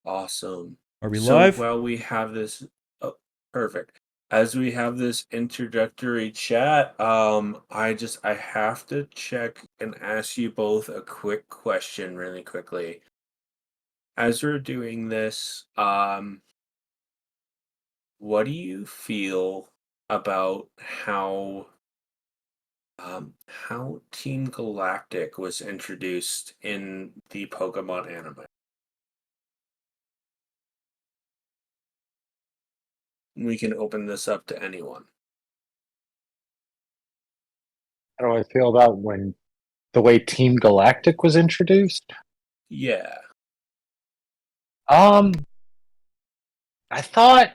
Awesome. Are we So live? while we have this, oh, perfect. As we have this introductory chat, I have to check and ask you both a quick question really quickly. As we're doing this, what do you feel about how Team Galactic was introduced in the Pokemon anime? We can open this up to anyone. How do I feel about when the way Team Galactic was introduced? Yeah. Um, I thought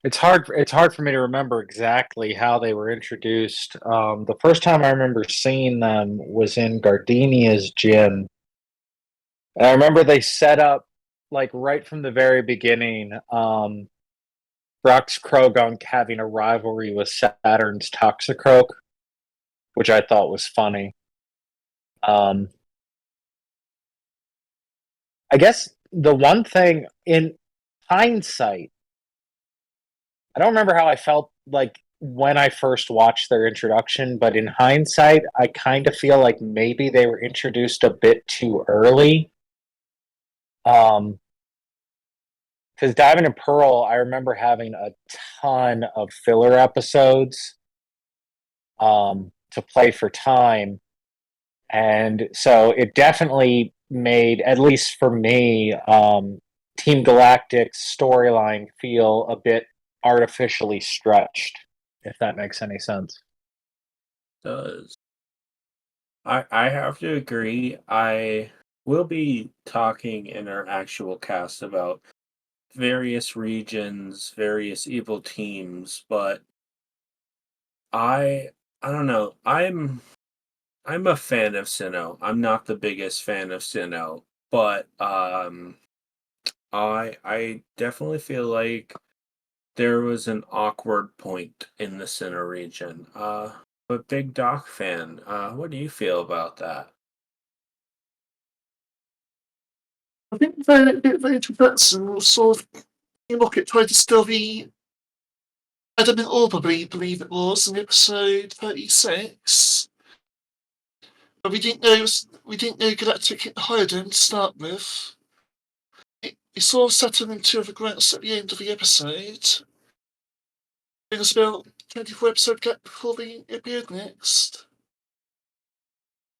it's hard for me to remember exactly how they were introduced. The first time I remember seeing them was in Gardenia's gym. And I remember they set up like right from the very beginning, Brock's Krogunk having a rivalry with Saturn's Toxicroak, which I thought was funny. Um, I guess the one thing in hindsight, I don't remember how I felt like when I first watched their introduction, but in hindsight, I kind of feel like maybe they were introduced a bit too early. Um, because Diamond and Pearl, I remember having a ton of filler episodes to play for time. And so it definitely made, at least for me, Team Galactic's storyline feel a bit artificially stretched, if that makes any sense. Does. I have to agree. I will be talking in our actual cast about various regions, various evil teams, but I I don't know. I'm a fan of Sinnoh. I'm not the biggest fan of Sinnoh, but I definitely feel like there was an awkward point in the Sinnoh region. But Big Doc fan, what do you feel about that? I think the introduction was sort of look at tried to still the Adamant Orb, I believe it was, in episode 36. But we didn't know Galactic hired him to start with. He sort of settled into the grounds at the end of the episode. It was about 24 episode gap before they appeared next.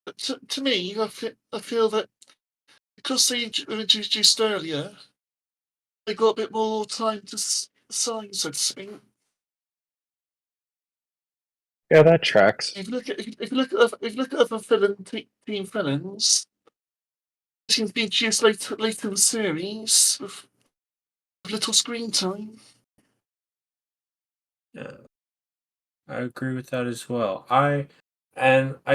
But to me, I feel that because they were introduced earlier, they got a bit more time to sign, so to speak. Yeah, that tracks. If you look at other team villains, they seem to be introduced later in the series with little screen time. Yeah, I agree with that as well. I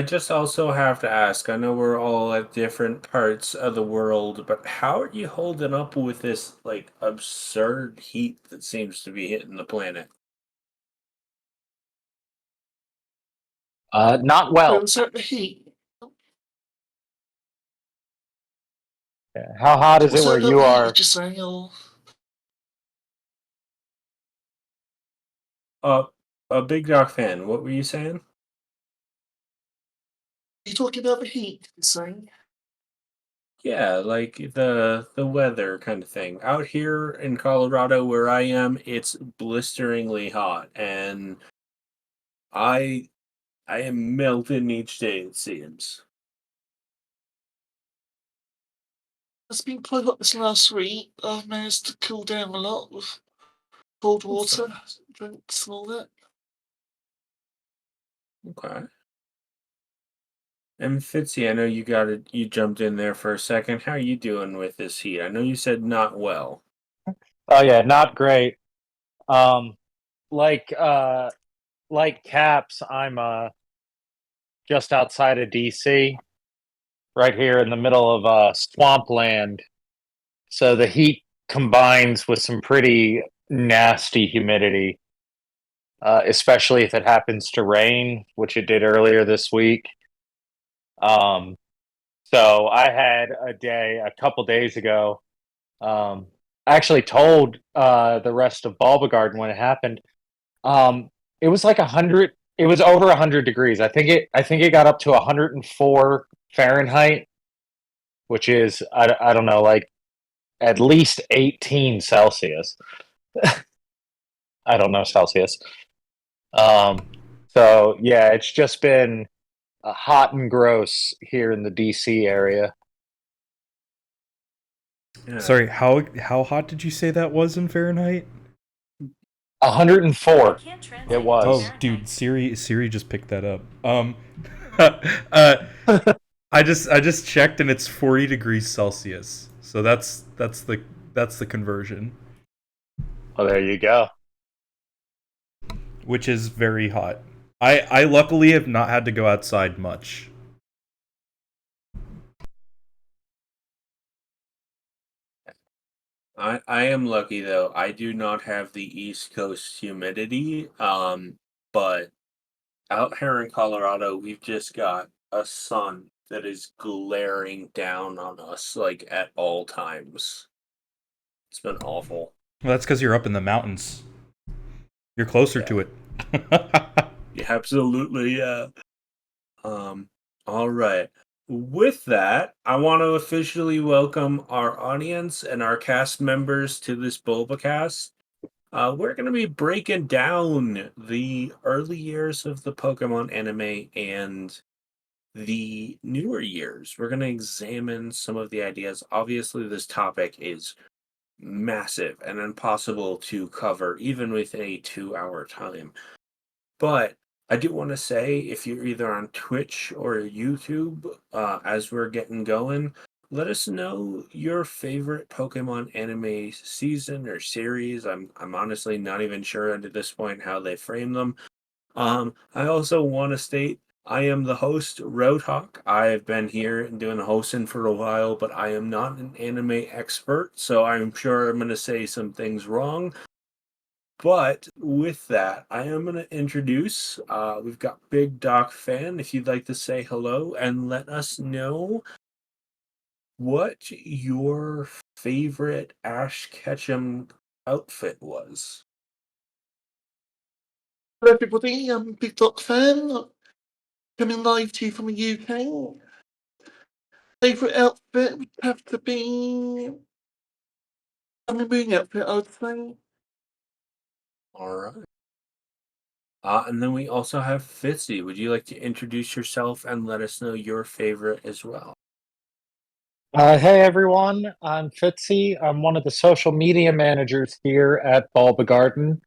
just also have to ask, I know we're all at different parts of the world, but how are you holding up with this like absurd heat that seems to be hitting the planet? Not So well. was that the heat? Yeah. How hot is it Was where that about you the heat? are? Did you say, or Uh, a Big Doc fan, what were you saying? are you talking about the heat? Did you say? Yeah, like the weather kind of thing. Out here in Colorado where I am, it's blisteringly hot and I I am melting each day it seems. It's been quite hot this last week. I've managed to cool down a lot with cold water, Okay. drinks, and all that. Okay. And Fitzy, I know you jumped in there for a second. How are you doing with this heat? I know you said not well. Oh yeah, not great. Um, like uh, like Caps, I'm just outside of DC, right here in the middle of swampland. So the heat combines with some pretty nasty humidity, especially if it happens to rain, which it did earlier this week. Um, So I had a couple days ago. I actually told the rest of Bulba Garden when it happened. Um, it was like 100. It was over 100 degrees. I think it got up to 104 Fahrenheit, which is I don't know, like at least 18 Celsius. I don't know Celsius. Um, so yeah, it's just been hot and gross here in the DC area. Yeah. Sorry, how hot did you say that was in Fahrenheit? 104. It was. Oh, dude, Siri just picked that up. Uh, I just checked and it's 40 degrees Celsius. So that's the conversion, Well, there you go. which is very hot. I luckily have not had to go outside much. I am lucky though. I do not have the East Coast humidity. But out here in Colorado, we've just got a sun that is glaring down on us like at all times. It's been awful. Well, that's because you're up in the mountains. You're closer Yeah. to it. Yeah, absolutely, yeah. All right. With that, I want to officially welcome our audience and our cast members to this Bulbacast. We're going to be breaking down the early years of the Pokemon anime and the newer years. We're going to examine some of the ideas. Obviously, this topic is massive and impossible to cover, even within a 2 hour time. But I do want to say if you're either on Twitch or YouTube, as we're getting going, let us know your favorite Pokemon anime season or series. I'm honestly not even sure at this point how they frame them. I also want to state I am the host, Rhodehawk. I have been here and doing the hosting for a while, but I am not an anime expert, so I'm sure I'm going to say some things wrong. But with that, I am going to introduce. We've got BigDocFan. If you'd like to say hello and let us know what your favorite Ash Ketchum outfit was. Hello, everybody. I'm Big Doc Fan, coming live to you from the UK. Favourite outfit would have to be a moon outfit, I would say. All right. And then we also have Fitzy. Would you like to introduce yourself and let us know your favorite as well? Hey everyone, I'm Fitzy. I'm one of the social media managers here at Bulba Garden,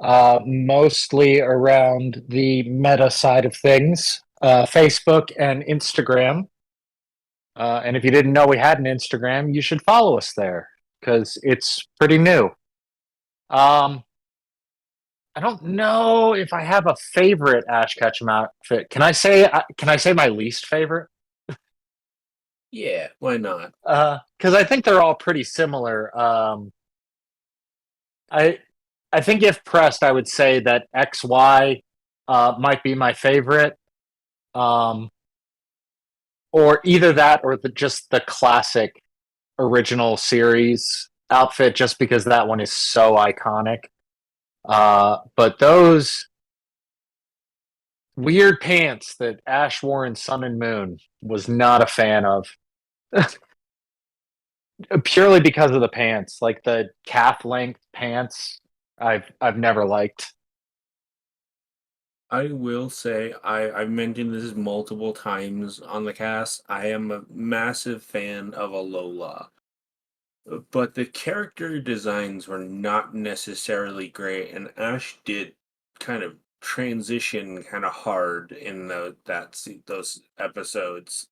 mostly around the meta side of things, Facebook and Instagram. And if you didn't know we had an Instagram, you should follow us there because it's pretty new. Um, I don't know if I have a favorite Ash Ketchum outfit. Can I say my least favorite? Yeah, why not? Because I think they're all pretty similar. I I think if pressed, I would say that XY might be my favorite, um, or either that or just the classic original series outfit, just because that one is so iconic. But those weird pants that Ash wore in Sun and Moon was not a fan of. Purely because of the pants, like the calf length pants. I've never liked. I will say I've mentioned this multiple times on the cast. I am a massive fan of Alola, but the character designs were not necessarily great, and Ash did kind of transition kind of hard in those episodes.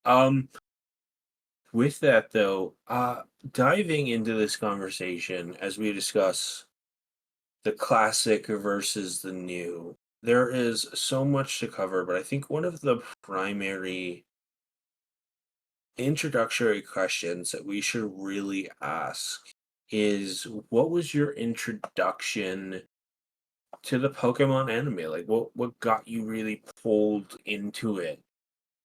With that though, diving into this conversation as we discuss the classic versus the new. There is so much to cover, but I think one of the primary introductory questions that we should really ask is what was your introduction to the Pokemon anime? Like what got you really pulled into it?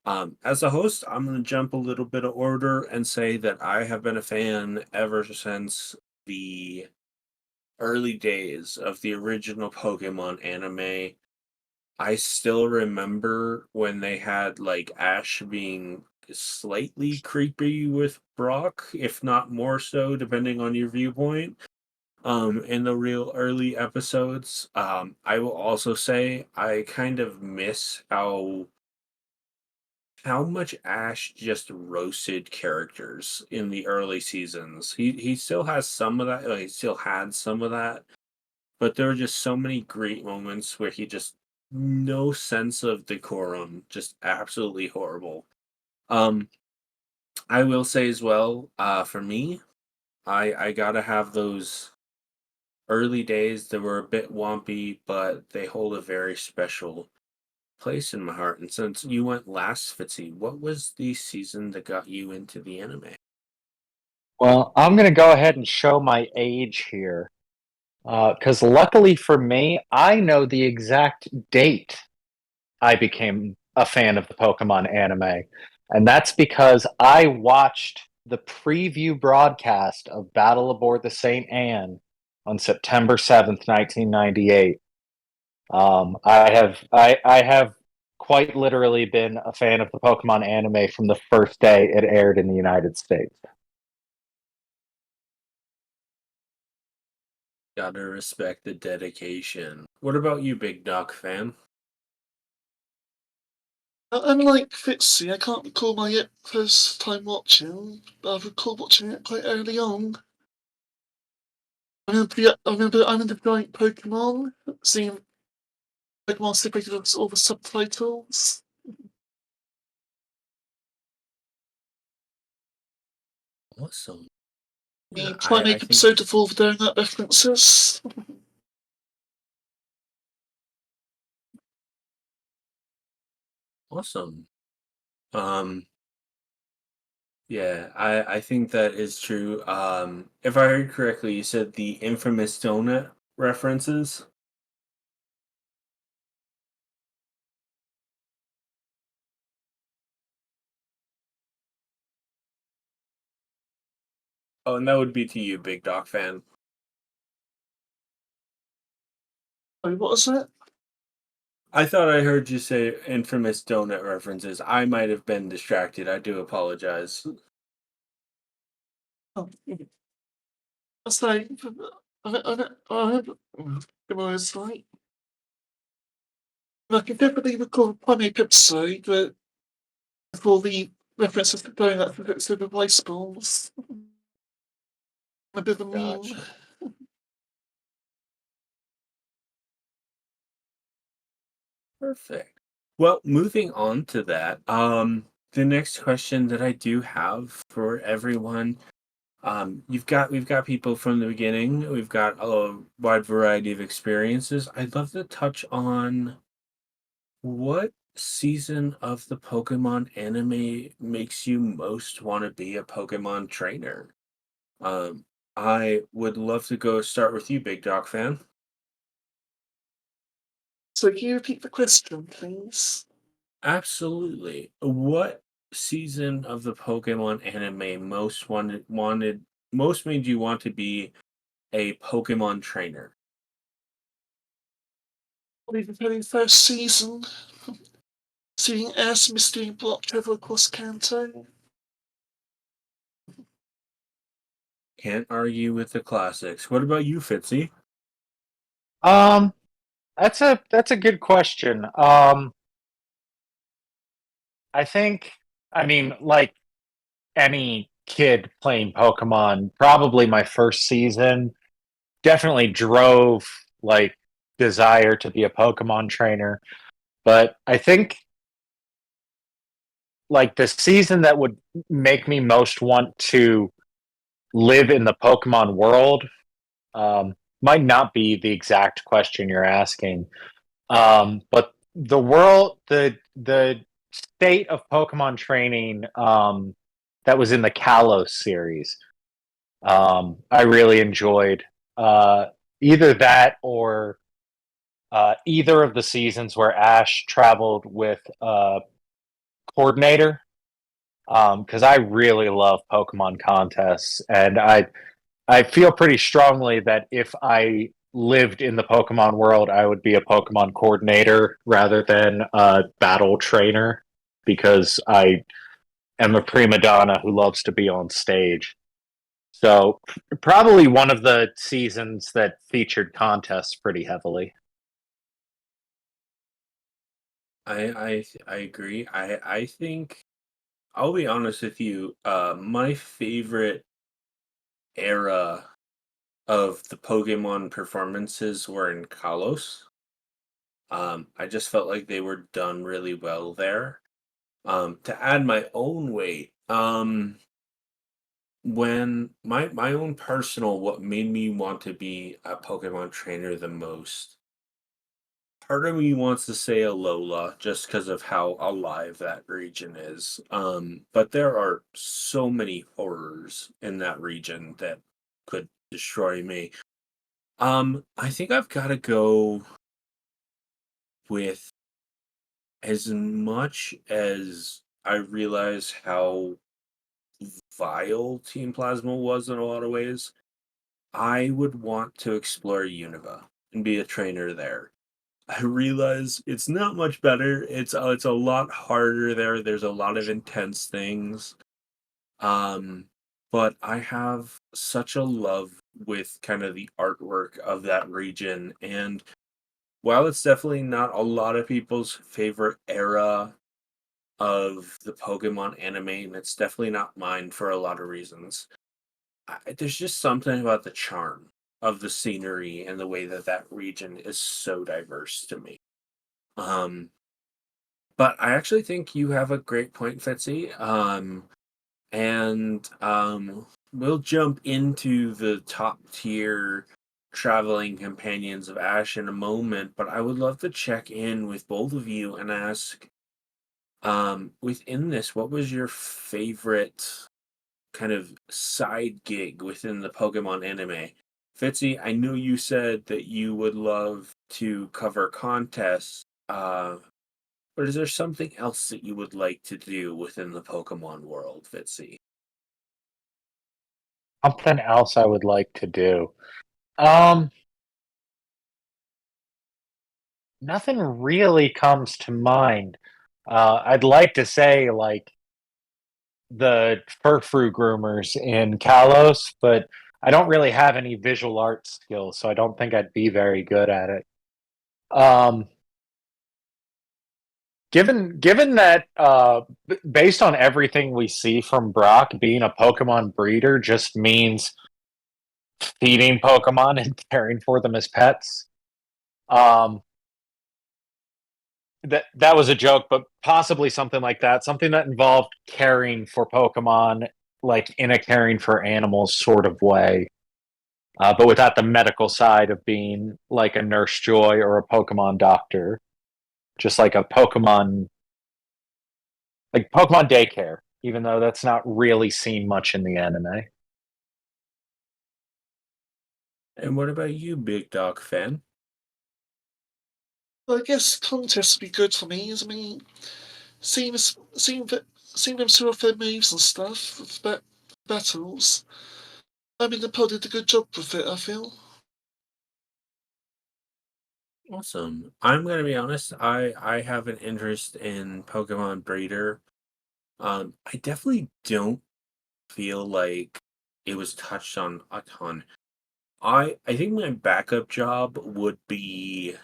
As a host, I'm going to jump a little bit of order and say that I have been a fan ever since the early days of the original Pokemon anime. I still remember when they had like Ash being slightly creepy with Brock, if not more so, depending on your viewpoint. In the real early episodes. I will also say I kind of miss how much Ash just roasted characters in the early seasons. He still has some of that. He still had some of that, but there were just so many great moments where he just no sense of decorum, just absolutely horrible. Um, I will say as well, for me, I gotta have those early days that were a bit wompy, but they hold a very special place in my heart. And since you went last, Fitzy, what was the season that got you into the anime? Well, I'm going to go ahead and show my age here. Because luckily for me, I know the exact date I became a fan of the Pokemon anime. And that's because I watched the preview broadcast of Battle Aboard the St. Anne on September 7th, 1998. I have quite literally been a fan of the Pokemon anime from the first day it aired in the United States. Gotta respect the dedication. What about you, Big Doc fan? Unlike Fitzy, I can't recall my first time watching, but I recall watching it quite early on. I remember Giant Pokemon, seeing Pokemon separated with all the subtitles. Awesome. The Yeah, I Primate think episode of all the donut references. awesome. Um, yeah, I think that is true. If I heard correctly, you said the infamous donut references. Oh, and that would be to you, Big Doc fan. Oh, what was it? I thought I heard you say infamous donut references. I might have been distracted. I do apologize. Oh, I say, I was like, I can definitely recall the Primate episode, but with all the references to donuts and super rice balls. A bit of a meme. Gotcha. Perfect. Well, moving on to that, the next question that I do have for everyone, we've got people from the beginning, we've got a wide variety of experiences. I'd love to touch on what season of the Pokemon anime makes you most want to be a Pokemon trainer? Um, I would love to go start with you, Big Dog fan. So can you repeat the question, please? Absolutely. What season of the Pokemon anime most made you want to be a Pokemon trainer? Probably the very first season, seeing Ash, Misty, and Brock travel across Kanto. Can't argue with the classics. What about you, Fitzy? Um, that's a good question. I think, I mean, like any kid playing Pokemon, probably my first season definitely drove like desire to be a Pokemon trainer. But I think like the season that would make me most want to live in the Pokemon world might not be the exact question you're asking. But the state of Pokemon training that was in the Kalos series, I really enjoyed. Either that or either of the seasons where Ash traveled with coordinator, because I really love Pokemon contests, and I feel pretty strongly that if I lived in the Pokemon world, I would be a Pokemon coordinator rather than a battle trainer, because I am a prima donna who loves to be on stage. So probably one of the seasons that featured contests pretty heavily. I agree. I think I'll be honest with you. My favorite era of the Pokemon performances were in Kalos. I just felt like they were done really well there. To add my own weight, when my own personal what made me want to be a Pokemon trainer the most, part of me wants to say Alola just because of how alive that region is. But there are so many horrors in that region that could destroy me. I think I've got to go with, as much as I realize how vile Team Plasma was in a lot of ways, I would want to explore Unova and be a trainer there. I realize it's not much better. It's a lot harder there. There's a lot of intense things. Um, but I have such a love with kind of the artwork of that region, and while it's definitely not a lot of people's favorite era of the Pokemon anime, and it's definitely not mine for a lot of reasons, there's just something about the charm of the scenery and the way that that region is so diverse to me. Um, but I actually think you have a great point, Fitzy. And we'll jump into the top tier traveling companions of Ash in a moment, but I would love to check in with both of you and ask, within this, what was your favorite kind of side gig within the Pokemon anime? Fitzy, I know you said that you would love to cover contests, but is there something else that you would like to do within the Pokemon world, Fitzy? Something else I would like to do. Um, Nothing really comes to mind. I'd like to say like the Furfrou groomers in Kalos, but I don't really have any visual art skills, so I don't think I'd be very good at it. Um, given that based on everything we see from Brock, being a Pokemon breeder just means feeding Pokemon and caring for them as pets. Um, that was a joke, but possibly something like that, something that involved caring for Pokemon, like in a caring for animals sort of way, but without the medical side of being like a Nurse Joy or a Pokemon doctor, just like a Pokemon, like Pokemon daycare. Even though that's not really seen much in the anime. And what about you, Big Dog Fan? Well, I guess contests would be good for me. I mean, seeing them show off their moves and stuff with battles. I mean, they probably did a good job with it, I feel. Awesome. I'm gonna be honest. I have an interest in Pokemon Breeder. I definitely don't feel like it was touched on a ton. I think my backup job would be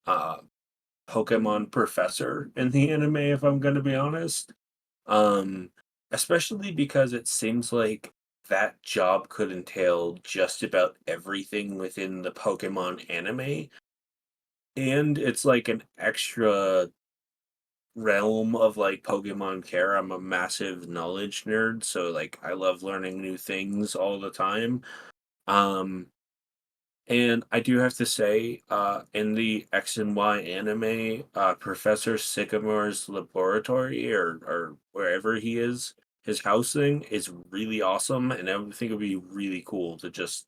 uh Pokemon Professor in the anime, if I'm gonna be honest. Um, Especially because it seems like that job could entail just about everything within the Pokemon anime. And it's like an extra realm of like Pokemon care. I'm a massive knowledge nerd, so like I love learning new things all the time. Um, and I do have to say, in the X and Y anime, Professor Sycamore's laboratory or wherever he is, his housing is really awesome, and I would think it would be really cool to just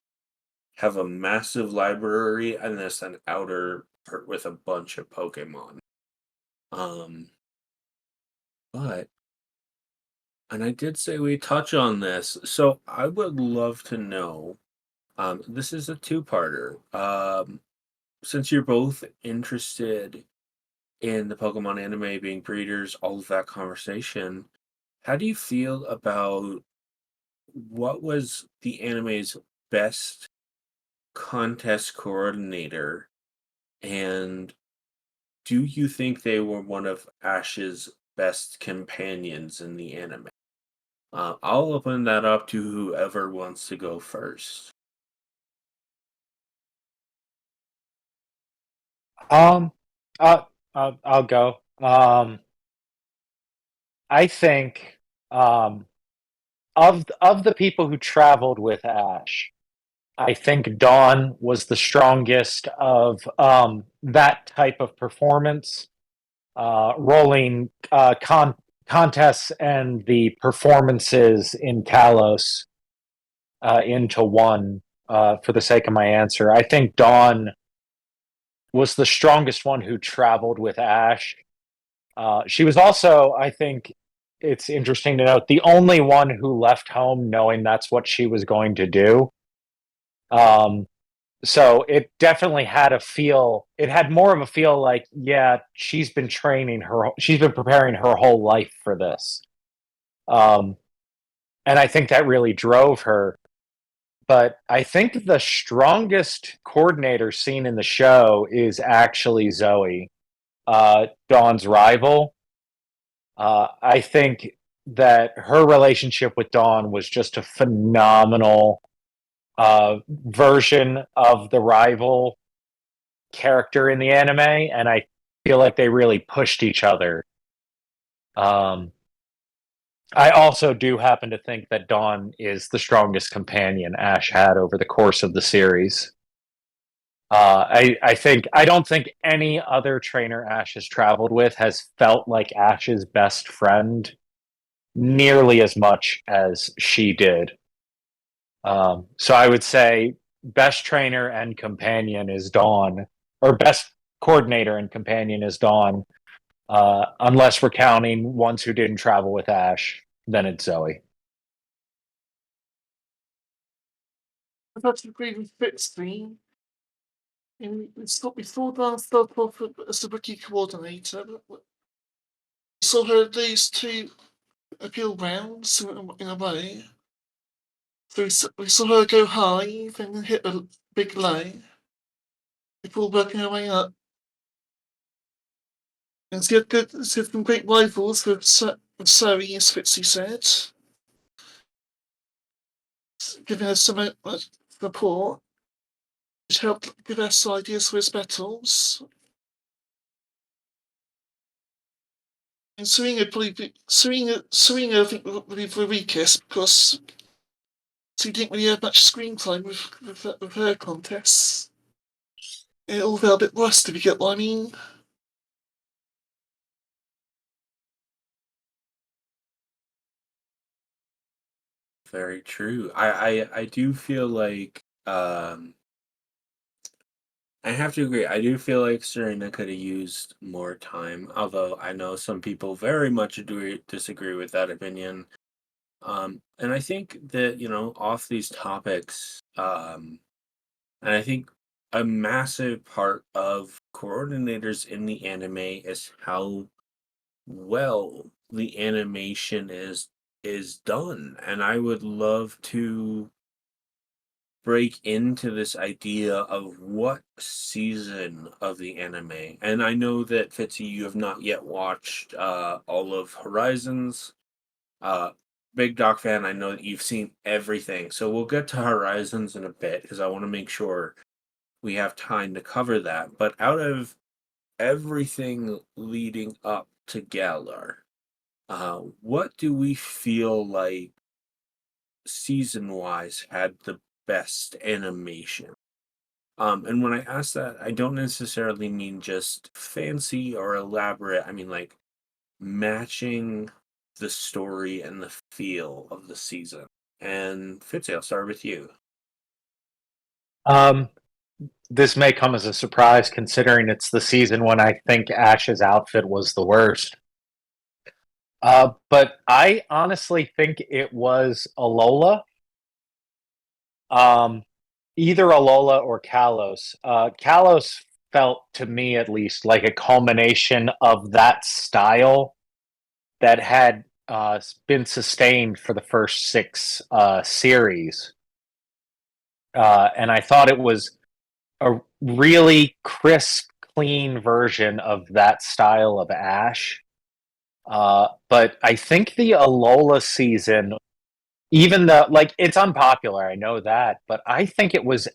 have a massive library and this an outer part with a bunch of Pokemon. Um, But, and I did say we touch on this, so I would love to know. This is a two-parter. Since you're both interested in the Pokemon anime being breeders, all of that conversation, how do you feel about what was the anime's best contest coordinator, and do you think they were one of Ash's best companions in the anime? I'll open that up to whoever wants to go first. Um, I'll go. I think of the people who traveled with Ash, I think Dawn was the strongest of that type of performance, rolling contests and the performances in Kalos into one. For the sake of my answer, I think Dawn was the strongest one who traveled with Ash. She was also, I think, it's interesting to note, the only one who left home knowing that's what she was going to do. Um, so it definitely had a feel. It had more of a feel like, yeah, she's been she's been preparing her whole life for this. Um, and I think that really drove her. But I think the strongest coordinator seen in the show is actually Zoe, Dawn's rival. I think that her relationship with Dawn was just a phenomenal version of the rival character in the anime, and I feel like they really pushed each other. Um, I also do happen to think that Dawn is the strongest companion Ash had over the course of the series. I don't think any other trainer Ash has traveled with has felt like Ash's best friend nearly as much as she did. So I would say best trainer and companion is Dawn, or best coordinator and companion is Dawn, unless we're counting ones who didn't travel with Ash, then it's Zoe. I'd have to agree with Fitzy. We saw Dan start off as a rookie coordinator. We saw her lose two appeal rounds in a way. So we saw her go high, then hit a big low before working her way up. And she had some great rivals with Zoe, as Fitzy said, giving her some support, which helped give us ideas for his battles. And Serena, I think, will be the weakest because she didn't really have much screen time with her contests. It all felt a bit rusty, if you get what I mean. Very true. I do feel like I have to agree. I do feel like Serena could have used more time, although I know some people very much disagree with that opinion. And I think that, off these topics, and I think a massive part of coordinators in the anime is how well the animation is done. And I would love to break into this idea of what season of the anime. And I know that Fitzy, you have not yet watched all of Horizons. Uh BigDocFan, I know that you've seen everything. So we'll get to Horizons in a bit because I want to make sure we have time to cover that. But out of everything leading up to Galar, what do we feel like season wise had the best animation? And when I ask that, I don't necessarily mean just fancy or elaborate. I mean like matching the story and the feel of the season. And Fitzy, I'll start with you. Um, this may come as a surprise considering it's the season when I think Ash's outfit was the worst. But I honestly think it was Alola. Um, Either Alola or Kalos. Kalos felt to me at least like a culmination of that style that had been sustained for the first six series. And I thought it was a really crisp, clean version of that style of Ash. But I think the Alola season, even though like it's unpopular, I know that, but I think it was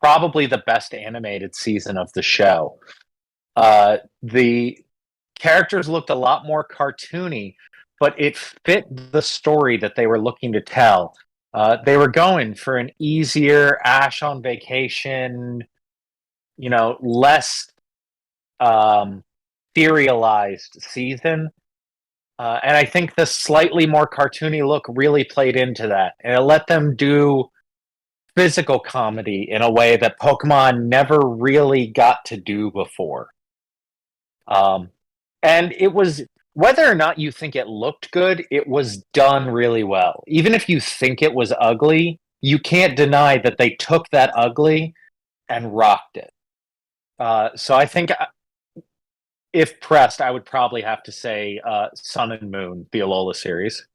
probably the best animated season of the show. The characters looked a lot more cartoony, but it fit the story that they were looking to tell. They were going for an easier Ash on vacation, less um, serialized season. And I think the slightly more cartoony look really played into that. And it let them do physical comedy in a way that Pokemon never really got to do before. Um, and it was, whether or not you think it looked good, it was done really well. Even if you think it was ugly, you can't deny that they took that ugly and rocked it. So I think if pressed, I would probably have to say Sun and Moon, the Alola series.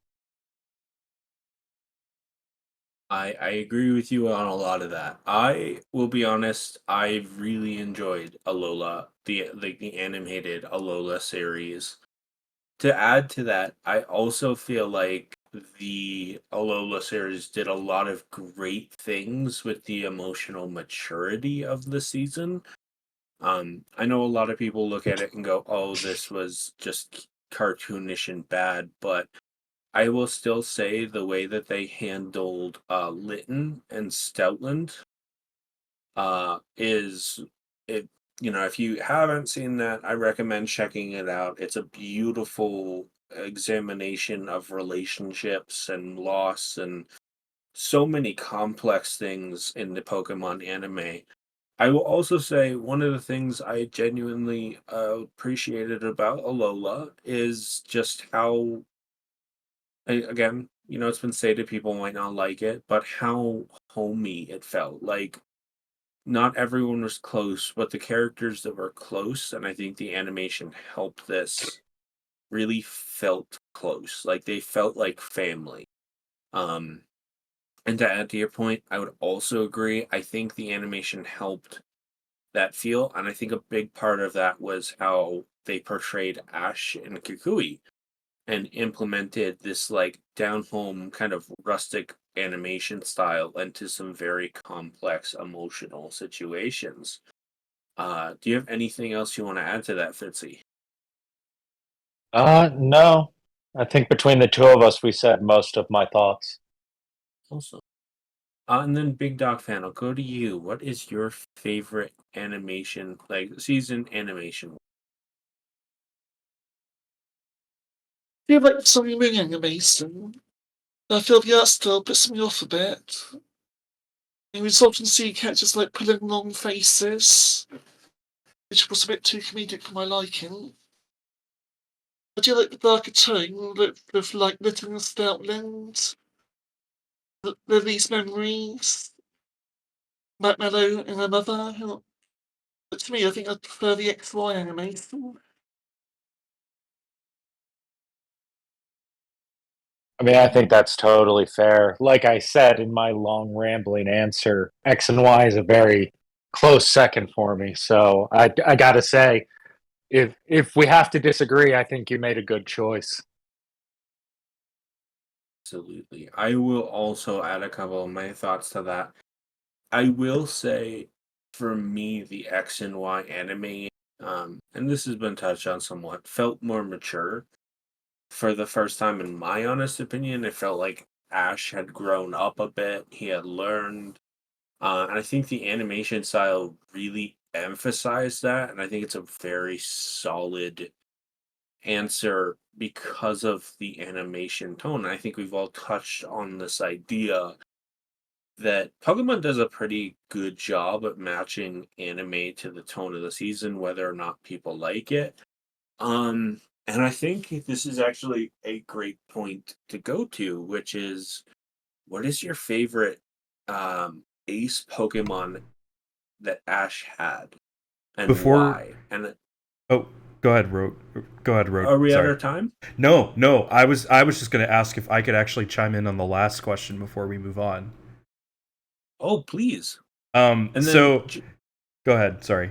I agree with you on a lot of that. I will be honest, I really enjoyed Alola, the animated Alola series. To add to that, I also feel like the Alola series did a lot of great things with the emotional maturity of the season. I know a lot of people look at it and go, "Oh, this was just cartoonish and bad," but I will still say the way that they handled Lytton and Stoutland is it. If you haven't seen that, I recommend checking it out. It's a beautiful examination of relationships and loss and so many complex things in the Pokemon anime. I will also say one of the things I genuinely appreciated about Alola is just how, again, it's been stated people might not like it, but how homey it felt. Like, not everyone was close, but the characters that were close, and I think the animation helped this, really felt close. Like, they felt like family. Um, and to add to your point, I would also agree. I think the animation helped that feel, and I think a big part of that was how they portrayed Ash and Kukui and implemented this like down home kind of rustic animation style into some very complex emotional situations. Do you have anything else you want to add to that, Fitzy? No. I think between the two of us, we said most of my thoughts. Also, and then Big Dog Fan, I'll go to you. What is your favorite animation, like season animation? I feel like some ring animation. I feel the art style puts me off a bit. You would often see characters like pulling long faces, which was a bit too comedic for my liking. I do like the darker tone with like Little and Stoutland, Lily's memories, Matt Mellow and her mother. But to me, I think I prefer the XY animation. I mean, I think that's totally fair. Like I said in my long rambling answer, X and Y is a very close second for me. So I gotta say, if we have to disagree, I think you made a good choice. Absolutely. I will also add a couple of my thoughts to that. I will say, for me, the X and Y anime, and this has been touched on somewhat, felt more mature. For the first time, in my honest opinion, it felt like Ash had grown up a bit. He had learned, and I think the animation style really emphasized that. And I think it's a very solid answer because of the animation tone. I think we've all touched on this idea that Pokemon does a pretty good job at matching anime to the tone of the season, whether or not people like it. Um, And I think this is actually a great point to go to, which is what is your favorite ace Pokemon that Ash had and Before, why? And oh, go ahead, Road. Go ahead, Road. are we at Sorry. our time? No, no. I was just gonna ask if I could actually chime in on the last question before we move on. Oh, please. And then So go ahead. Sorry.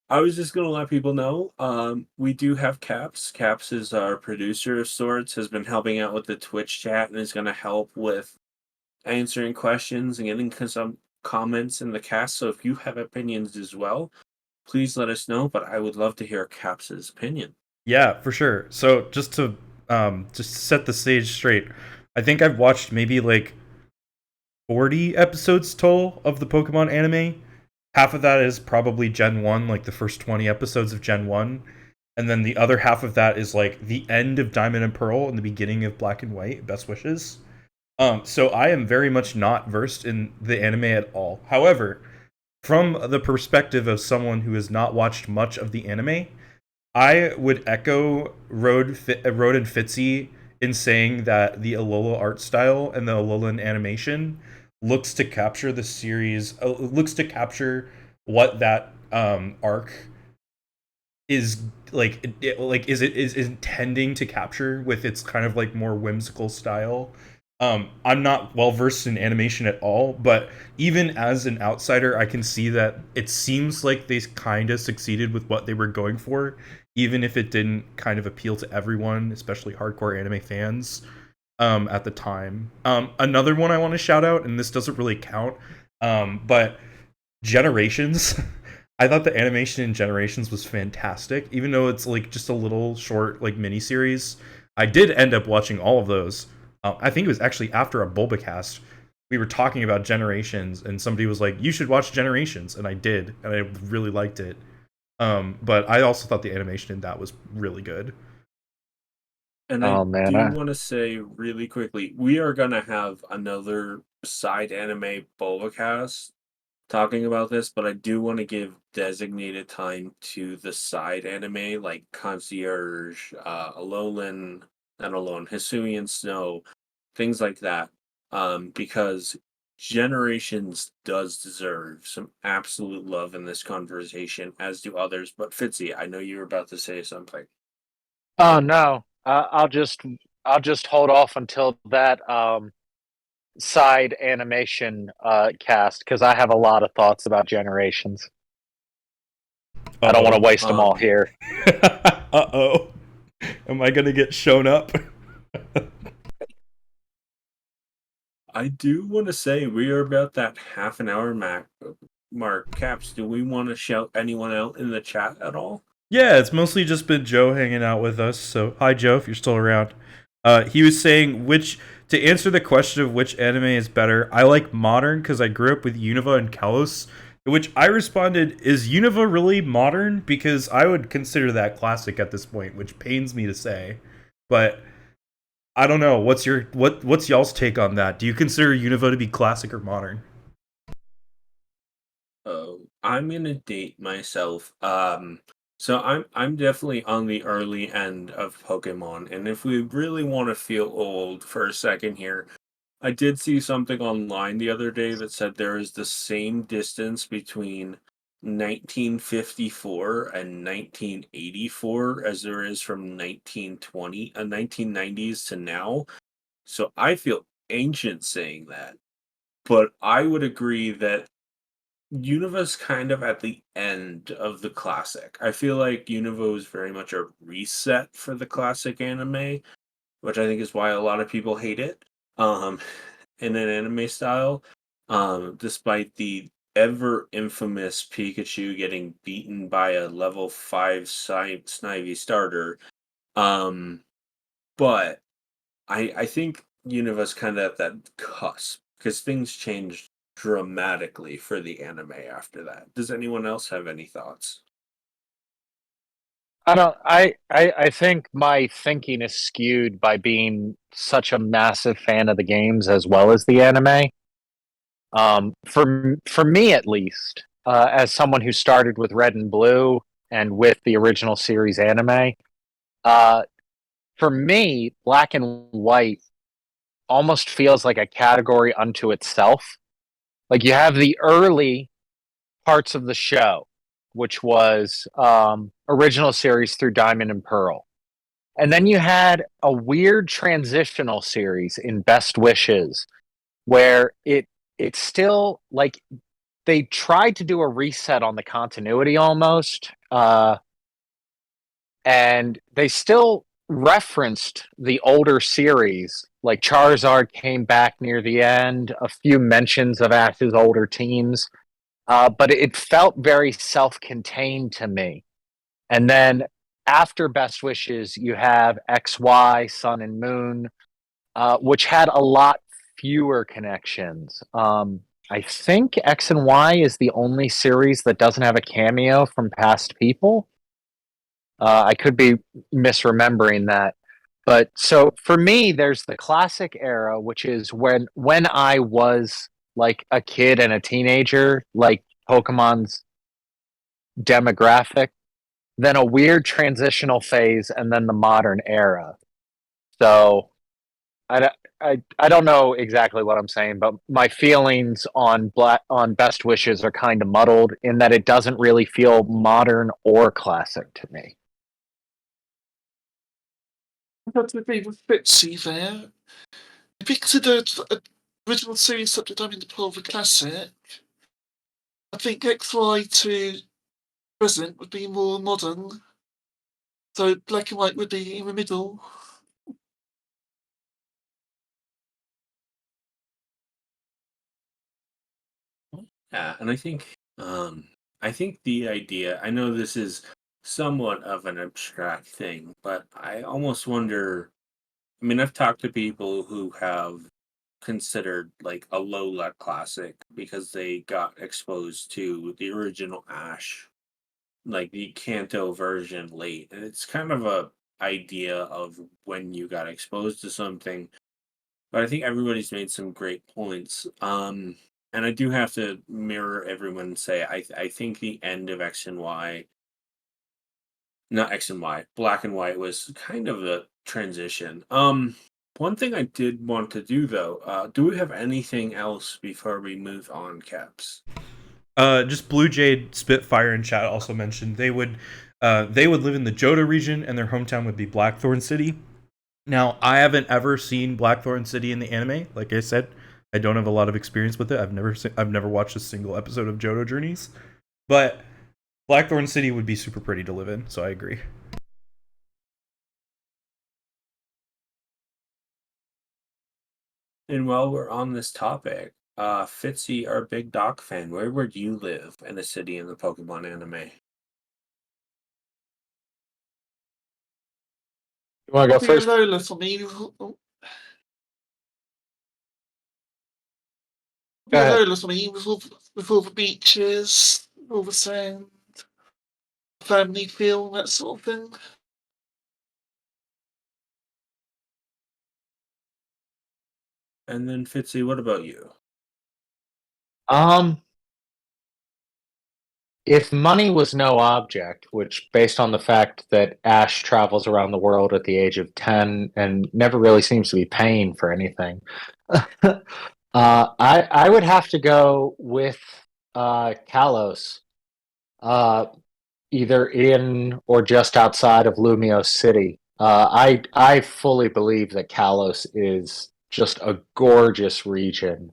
I was just gonna let people know, we do have Caps. Caps is our producer of sorts, has been helping out with the Twitch chat and is gonna help with answering questions and getting some comments in the cast. So if you have opinions as well, please let us know. But I would love to hear Caps's opinion. Yeah, for sure. So just to set the stage straight, I think I've watched maybe like 40 episodes total of the Pokemon anime. Half of that is probably Gen 1, like the first 20 episodes of Gen 1. And then the other half of that is like the end of Diamond and Pearl and the beginning of Black and White, Best Wishes. So I am very much not versed in the anime at all. However, from the perspective of someone who has not watched much of the anime, I would echo Road and Fitzy in saying that the Alola art style and the Alolan animation looks to capture the series, looks to capture what that arc is like. Like is intending to capture with its kind of like more whimsical style. I'm not well versed in animation at all, but even as an outsider, I can see that it seems like they kind of succeeded with what they were going for, even if it didn't kind of appeal to everyone, especially hardcore anime fans at the time. Another one I want to shout out, and this doesn't really count, but Generations. I thought the animation in Generations was fantastic, even though it's like just a little short like mini series. I did end up watching all of those. I think it was actually after a Bulbacast. We were talking about Generations, and somebody was like, "You should watch Generations," and I did, and I really liked it. But I also thought the animation in that was really good. And I Oh man, do want to say really quickly, we are gonna have another side anime Bulbacast talking about this, but I do want to give designated time to the side anime like Concierge, Alolan, not Alone, Hisuian Snow, things like that. Because Generations does deserve some absolute love in this conversation, as do others. But Fitzy, I know you were about to say something. oh no, I'll just hold off until that side animation cast because I have a lot of thoughts about Generations. I don't want to Uh-oh. waste them all here. Uh-oh. Am I gonna get shown up? I do want to say we are about that half an hour mark. Caps, do we want to shout anyone out in the chat at all? Yeah, it's mostly just been Joe hanging out with us. So hi, Joe, if you're still around. He was saying which to answer the question of which anime is better. I like modern because I grew up with Unova and Kalos. To which I responded, "Is Unova really modern? Because I would consider that classic at this point, which pains me to say, but I don't know. What's y'all's take on that? Do you consider Unova to be classic or modern?" Oh, I'm gonna date myself. So I'm definitely on the early end of Pokemon, and if we really want to feel old for a second here, I did see something online the other day that said there is the same distance between 1954 and 1984 as there is from 1990s to now. So I feel ancient saying that, but I would agree that Unova's kind of at the end of the classic. I feel like Unova is very much a reset for the classic anime, which I think is why a lot of people hate it. Um, in an anime style, despite the ever infamous Pikachu getting beaten by a level 5 Snivy starter. Um, but I think Unova's kind of at that cusp because things changed dramatically for the anime after that. Does anyone else have any thoughts? I don't. I think my thinking is skewed by being such a massive fan of the games as well as the anime. For me at least, as someone who started with Red and Blue and with the original series anime, For me, black and white almost feels like a category unto itself. Like you have the early parts of the show, which was original series through Diamond and Pearl. And then you had a weird transitional series in Best Wishes where it's still like they tried to do a reset on the continuity almost. And they still referenced the older series. Like Charizard came back near the end, a few mentions of Ash's older teams, but it felt very self contained to me. And then after Best Wishes, you have XY, Sun and Moon, which had a lot fewer connections. I think X and Y is the only series that doesn't have a cameo from past people. I could be misremembering that. But so for me, there's the classic era, which is when I was like a kid and a teenager, like Pokemon's demographic, then a weird transitional phase, and then the modern era. So I don't know exactly what I'm saying, but my feelings on Best Wishes are kind of muddled in that it doesn't really feel modern or classic to me. I have to agree with Fitzy there. If we considered the original series subject I'm in the Pulver Classic, I think XY to present would be more modern, so black and white would be in the middle. Yeah, and I think the idea, I know this is somewhat of an abstract thing, but I almost wonder, I mean, I've talked to people who have considered like a low let classic because they got exposed to the original Ash, like the Kanto version late. And it's kind of a idea of when you got exposed to something. But I think everybody's made some great points. And I do have to mirror everyone and say I think the end of X and Y, not X and Y, Black and White was kind of a transition. One thing I did want to do though, do we have anything else before we move on, Caps? Just Blue Jade, Spitfire, and chat also mentioned they would live in the Johto region, and their hometown would be Blackthorn City. Now, I haven't ever seen Blackthorn City in the anime. Like I said, I don't have a lot of experience with it. I've never watched a single episode of Johto Journeys, but Blackthorn City would be super pretty to live in. So I agree. And while we're on this topic, Fitzy, our big doc fan, where would you live in a city in the Pokemon anime? You want to go Be first? Lola for me. Go Be ahead. Lola for me with all the beaches, all the sand, family feel, that sort of thing. And then Fitzy, what about you? Um, if money was no object, which based on the fact that Ash travels around the world at the age of 10 and never really seems to be paying for anything, I would have to go with Kalos, uh, either in or just outside of Lumiose City. I fully believe that Kalos is just a gorgeous region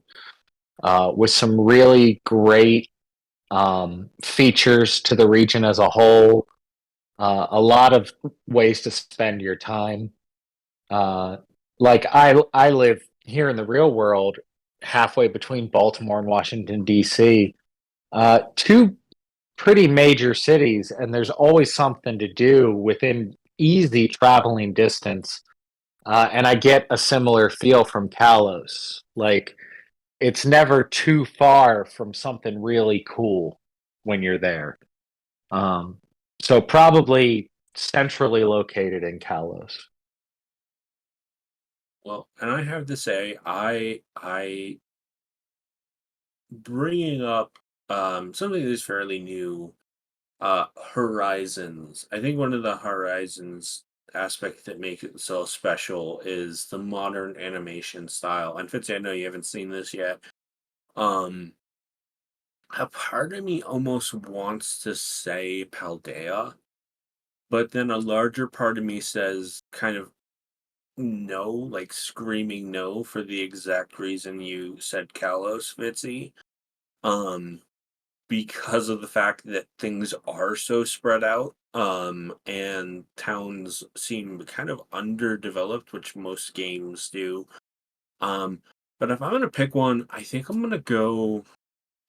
with some really great features to the region as a whole. A lot of ways to spend your time. Uh, like I live here in the real world, halfway between Baltimore and Washington D.C. Two pretty major cities, and there's always something to do within easy traveling distance. And I get a similar feel from Kalos. Like it's never too far from something really cool when you're there. Um, so probably centrally located in Kalos. Well, and I have to say, I bringing up something that's fairly new, Horizons. I think one of the Horizons aspect that makes it so special is the modern animation style. And Fitzy, I know you haven't seen this yet. Um, a part of me almost wants to say Paldea, but then a larger part of me says kind of no, like screaming no for the exact reason you said Kalos, Fitzy. Um, because of the fact that things are so spread out, and towns seem kind of underdeveloped, which most games do. Um, but if I'm gonna pick one, I think I'm gonna go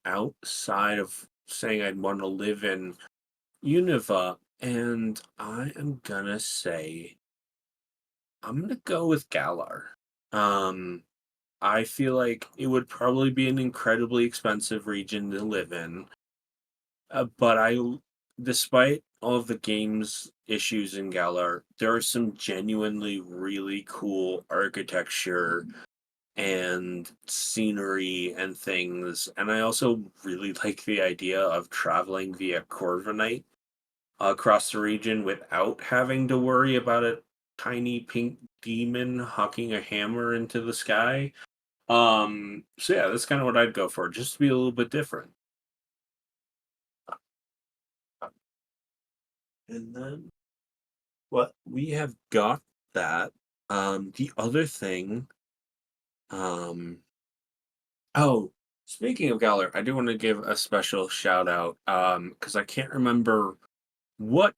outside of saying I'd want to live in Unova, and I am gonna say I'm gonna go with Galar. Um, I feel like it would probably be an incredibly expensive region to live in. But despite all of the game's issues in Galar, there are some genuinely really cool architecture and scenery and things. And I also really like the idea of traveling via Corviknight across the region without having to worry about a tiny pink demon hucking a hammer into the sky. So yeah, that's kind of what I'd go for, just to be a little bit different. And then what we have got that. The other thing, um, oh, speaking of Galar, I do want to give a special shout out, because I can't remember what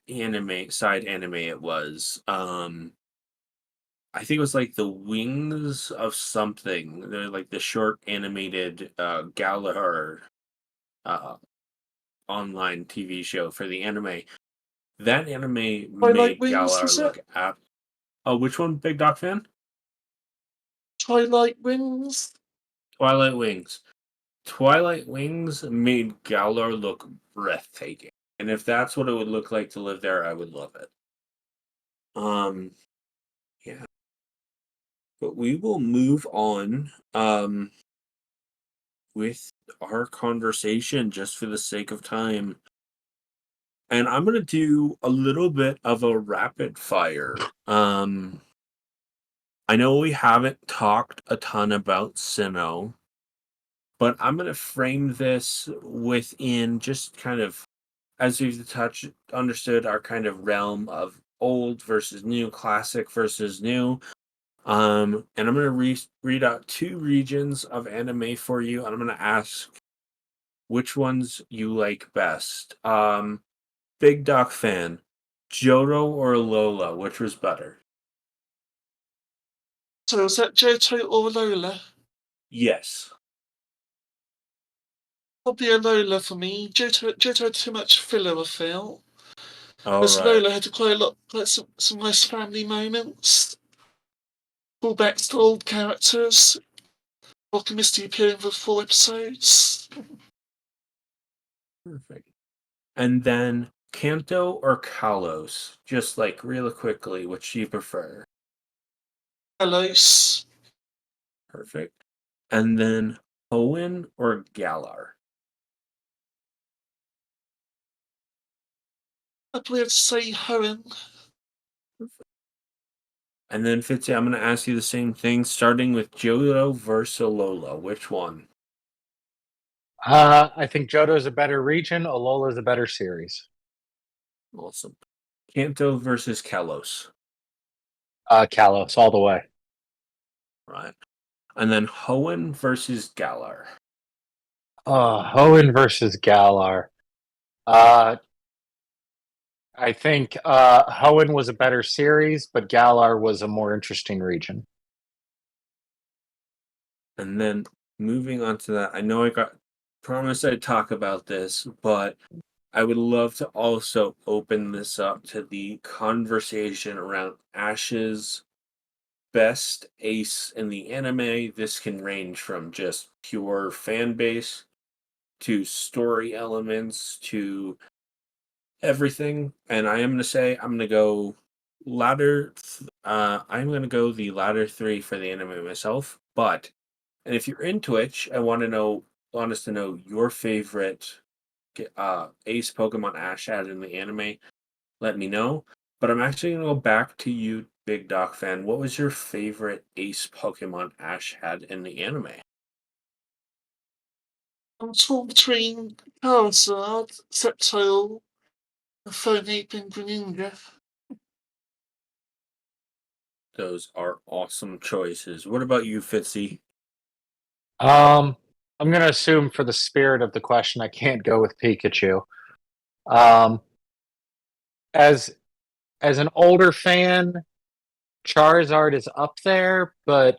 side anime it was. I think it was like the Wings of something. They're like the short animated Galar uh online TV show for the anime. That anime Twilight made Wings, Galar was it? look at. Oh, which one? Big Doc fan? Twilight Wings? Twilight Wings. Twilight Wings made Galar look breathtaking. And if that's what it would look like to live there, I would love it. Um, yeah. But we will move on with our conversation just for the sake of time. And I'm gonna do a little bit of a rapid fire. I know we haven't talked a ton about Sinnoh, but I'm gonna frame this within just kind of as we've understood our kind of realm of old versus new, classic versus new. And I'm gonna read out two regions of anime for you, and I'm gonna ask which ones you like best. Big Doc fan, Johto or Lola, which was better? So was that Johto or Lola? Yes. Probably a Lola for me. Johto had too much filler, I feel. All Whereas right. Lola had quite some nice family moments. Callbacks to old characters. Rock and Misty appearing for 4 episodes. Perfect. And then Kanto or Kalos? Just like really quickly, which you prefer? Kalos. Perfect. And then Hoenn or Galar? I'd probably have to say Hoenn. And then Fitzy, I'm going to ask you the same thing, starting with Johto versus Lola. Which one? I think Johto's a better region. Alola's a better series. Awesome. Kanto versus Kalos. Kalos all the way. Right. And then Hoenn versus Galar. Hoenn versus Galar. I think Hoenn was a better series, but Galar was a more interesting region. And then moving on to that, I know I got promised I'd talk about this, but I would love to also open this up to the conversation around Ash's best ace in the anime. This can range from just pure fan base to story elements to everything. And I am going to say I'm going to go I'm going to go the latter three for the anime myself. But and if you're in Twitch, want us to know your favorite ace Pokemon Ash had in the anime. Let me know. But I'm actually gonna go back to you, Big Doc fan. What was your favorite ace Pokemon Ash had in the anime? I'm torn between Charizard, Sceptile, and Phonape and Greninja. Those are awesome choices. What about you, Fitzy? I'm gonna assume for the spirit of the question, I can't go with Pikachu. Um, as as an older fan, Charizard is up there, but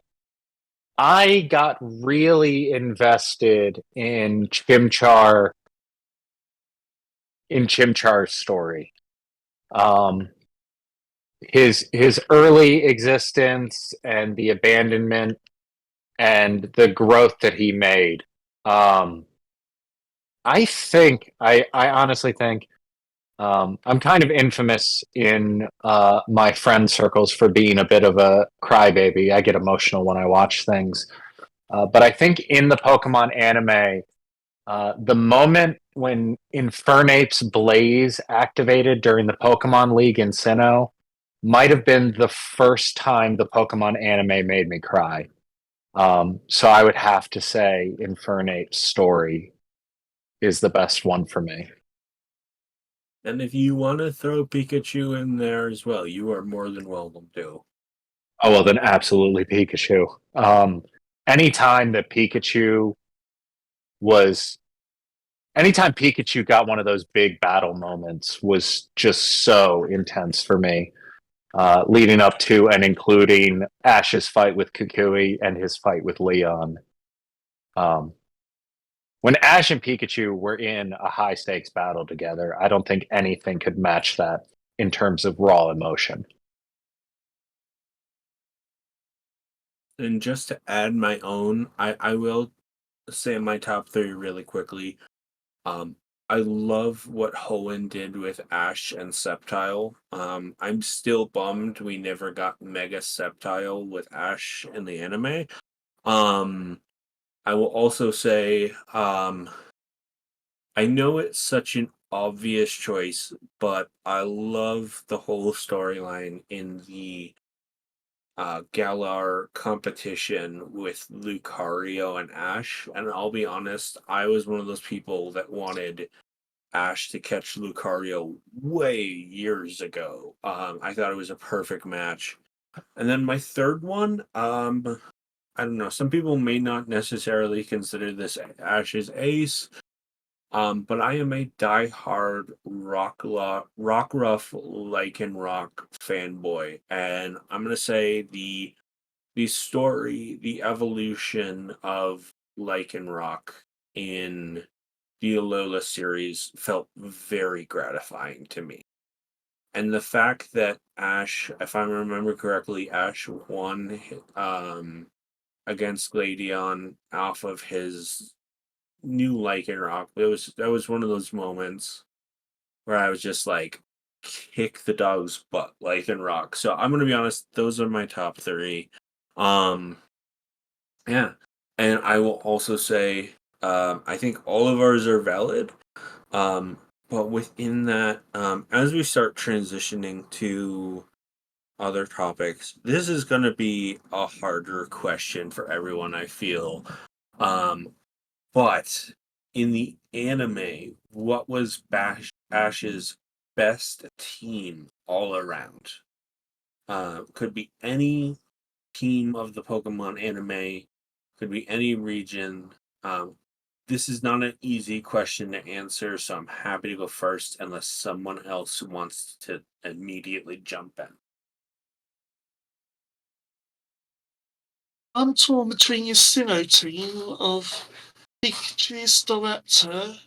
I got really invested in Chimchar's story. Um, his early existence and the abandonment and the growth that he made. Um, I honestly think I'm kind of infamous in my friend circles for being a bit of a crybaby. I get emotional when I watch things. But I think in the Pokemon anime, the moment when Infernape's Blaze activated during the Pokemon League in Sinnoh might have been the first time the Pokemon anime made me cry. So I would have to say Infernape's story is the best one for me. And if you want to throw Pikachu in there as well, you are more than welcome to. Oh well, then absolutely Pikachu. Um, anytime that Pikachu was, anytime Pikachu got one of those big battle moments was just so intense for me. Leading up to and including Ash's fight with Kukui and his fight with Leon. Um, when Ash and Pikachu were in a high stakes battle together, I don't think anything could match that in terms of raw emotion. And just to add my own, I will say my top three really quickly. Um, I love what Hoenn did with Ash and Sceptile. I'm still bummed we never got Mega Sceptile with Ash in the anime. Um, I will also say, I know it's such an obvious choice, but I love the whole storyline in the Galar competition with Lucario and Ash. And I'll be honest, I was one of those people that wanted Ash to catch Lucario way years ago. I thought it was a perfect match. And then my third one, I don't know. Some people may not necessarily consider this Ash's ace, but I am a diehard Rockruff Lycanroc fanboy, and I'm gonna say the story, the evolution of Lycanroc in the Alola series felt very gratifying to me. And the fact that Ash, if I remember correctly, Ash won against Gladion off of his new Lycanroc. That was one of those moments where I was just like, kick the dog's butt, Lycanroc. So I'm gonna be honest, those are my top three. Um, yeah, and I will also say, I think all of ours are valid. Um, but within that, as we start transitioning to other topics, this is going to be a harder question for everyone, I feel. Um, but in the anime, what was Ash's best team all around? Could be any team of the Pokemon anime, could be any region. Um, this is not an easy question to answer, so I'm happy to go first unless someone else wants to immediately jump in. I'm torn between your Sinnoh team of Pikachu, Staraptor,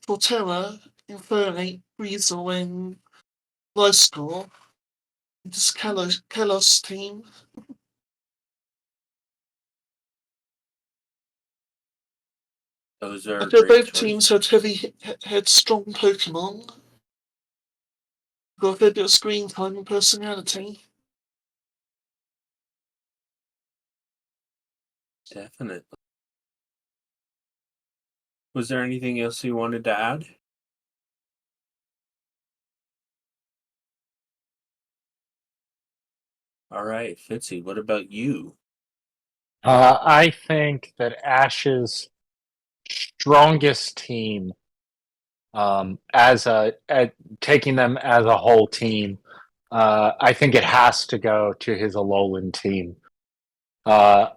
Torterra, Infernape, Weasel, and Livescore. This Kalos team. Those I are feel great both choices. teams had strong Pokemon. Got a fair bit of screen time and personality. Definitely. Was there anything else you wanted to add? All right, Fitzy, what about you? I think that Ash's strongest team, taking them as a whole team, I think it has to go to his Alolan team. Uh,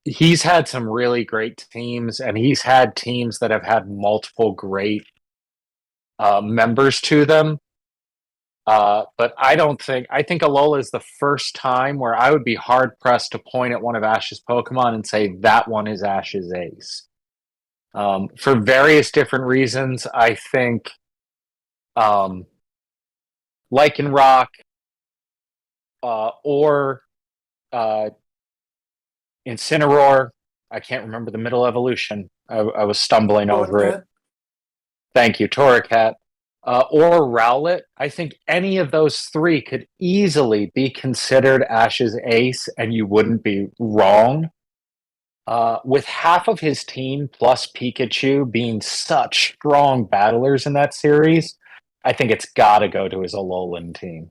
he's had some really great teams, and he's had teams that have had multiple great members to them. But I think Alola is the first time where I would be hard pressed to point at one of Ash's Pokemon and say that one is Ash's ace. For various different reasons, I think um, Lycanroc or uh, Incineroar. I can't remember the middle evolution. I was stumbling over it. Thank you, Torracat. Or Rowlet. I think any of those three could easily be considered Ash's ace, and you wouldn't be wrong. With half of his team plus Pikachu being such strong battlers in that series, I think it's got to go to his Alolan team.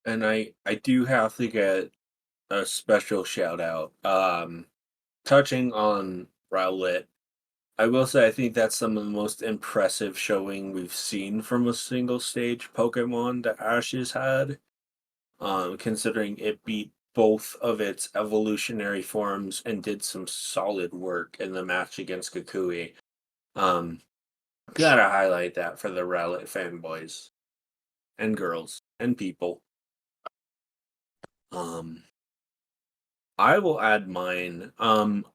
And I do have to get a special shout out. Touching on Rowlet, I will say I think that's some of the most impressive showing we've seen from a single stage Pokemon that Ash has had. Considering it beat both of its evolutionary forms and did some solid work in the match against Kukui. Um, Gotta highlight that for the Rowlet fanboys and girls and people. Um, I will add mine.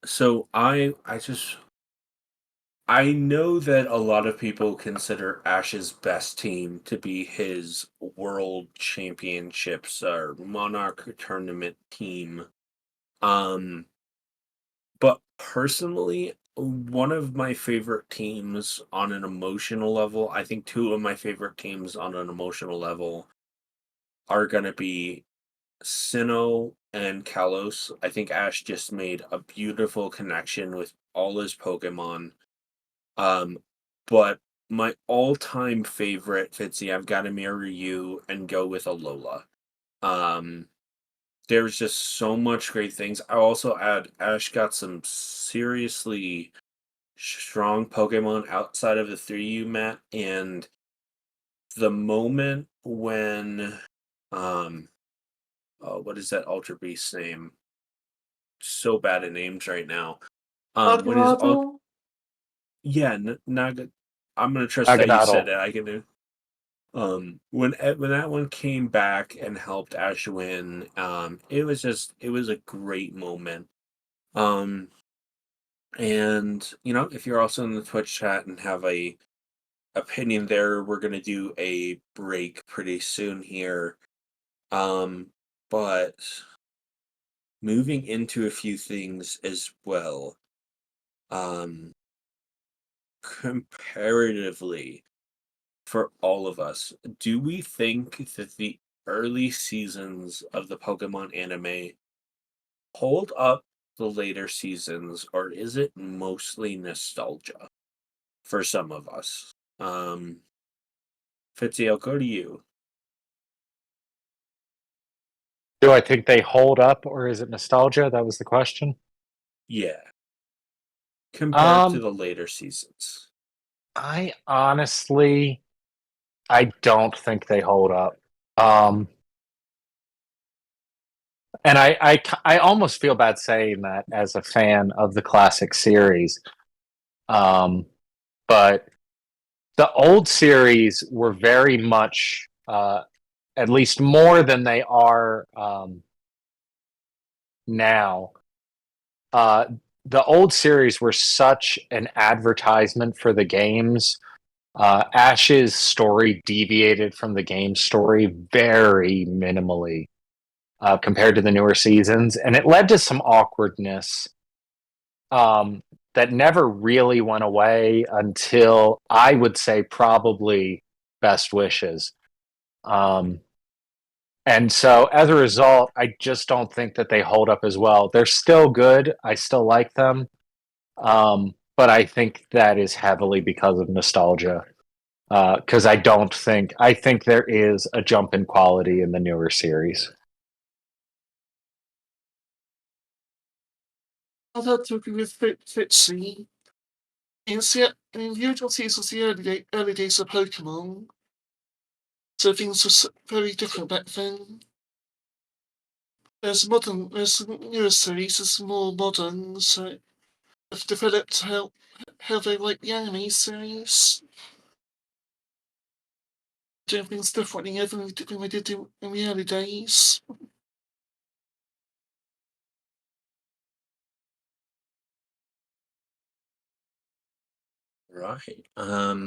So I know that a lot of people consider Ash's best team to be his World Championships or Monarch Tournament team. Um, but personally, one of my favorite teams on an emotional level, I think two of my favorite teams on an emotional level are going to be Sinnoh and Kalos. I think Ash just made a beautiful connection with all his Pokemon. But my all-time favorite, Fitzy, I've got to mirror you and go with Alola. Um, there's just so much great things. I also add Ash got some seriously strong Pokemon outside of the three you met, and the moment when what is that Ultra Beast's name? So bad at names right now. When his yeah, Naga. I'm gonna trust that you said Naganadel. it. I can do. When that one came back and helped Ash win, it was a great moment. Um, and if you're also in the Twitch chat and have a opinion there, we're gonna do a break pretty soon here. But moving into a few things as well. Um, Comparatively, for all of us, do we think that the early seasons of the Pokemon anime hold up the later seasons, or is it mostly nostalgia for some of us? Fitzy, I'll go to you. Do I think they hold up, or is it nostalgia? That was the question. Yeah, compared to Um, the later seasons. I honestly, I don't think they hold up. Um, and I almost feel bad saying that as a fan of the classic series. Um, but the old series were very much, at least more than they are now. Uh, the old series were such an advertisement for the games. Ash's story deviated from the game story very minimally compared to the newer seasons, and it led to some awkwardness that never really went away until I would say probably Best Wishes. Um, and so as a result, I just don't think that they hold up as well. They're still good. I still like them. But I think that is heavily because of nostalgia. because I think there is a jump in quality in the newer series. I've had to agree with Fitzy. In the original series was the early days of Pokemon, so things were very different back then. There's the newer series is more modern, so they've developed how they like the anime series. Doing things differently than we did in the early days. Right. I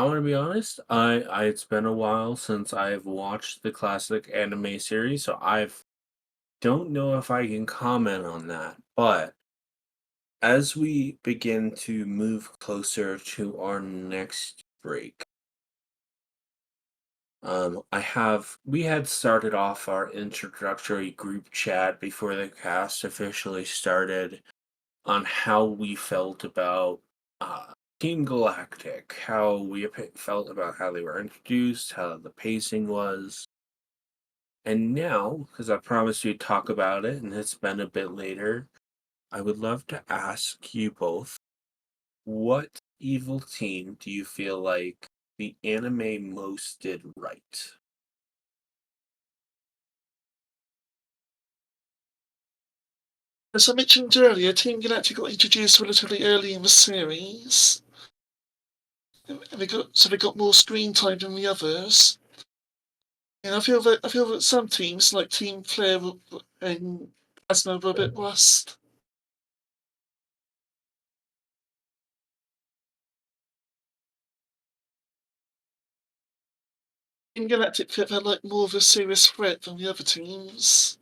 want to be honest. I it's been a while since I've watched the classic anime series, so I've don't know if I can comment on that. But as we begin to move closer to our next break, we had started off our introductory group chat before the cast officially started on how we felt about Team Galactic, how we felt about how they were introduced, how the pacing was. And now, because I promised you to talk about it and it's been a bit later, I would love to ask you both, what evil team do you feel like the anime most did right? As I mentioned earlier, Team Galactic got introduced relatively early in the series, and they got more screen time than the others. And I feel that some teams like Team Flare and Asma were a bit rust. Team Galactic felt like more of a serious threat than the other teams.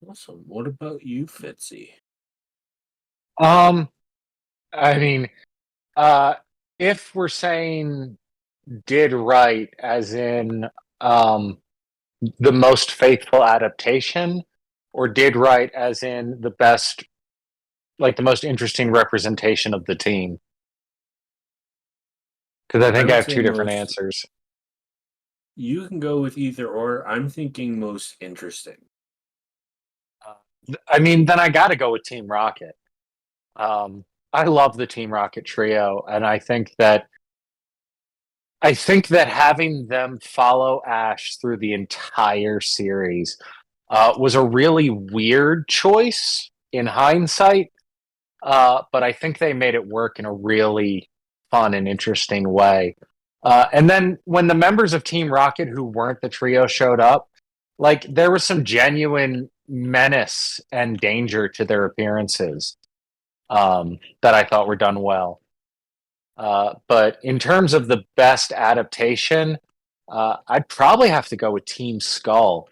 Awesome. What about you, Fitzy? I mean, uh, if we're saying did right, as in the most faithful adaptation, or did right as in the best, like the most interesting representation of the team? Because I I think I would have say two different most. answers. You can go with either or. I'm thinking most interesting. I mean, then I got to go with Team Rocket. Um, I love the Team Rocket trio, and I think that having them follow Ash through the entire series was a really weird choice in hindsight, but I think they made it work in a really fun and interesting way. And then when the members of Team Rocket who weren't the trio showed up, like there was some genuine menace and danger to their appearances that I thought were done well. But in terms of the best adaptation, I'd probably have to go with Team Skull.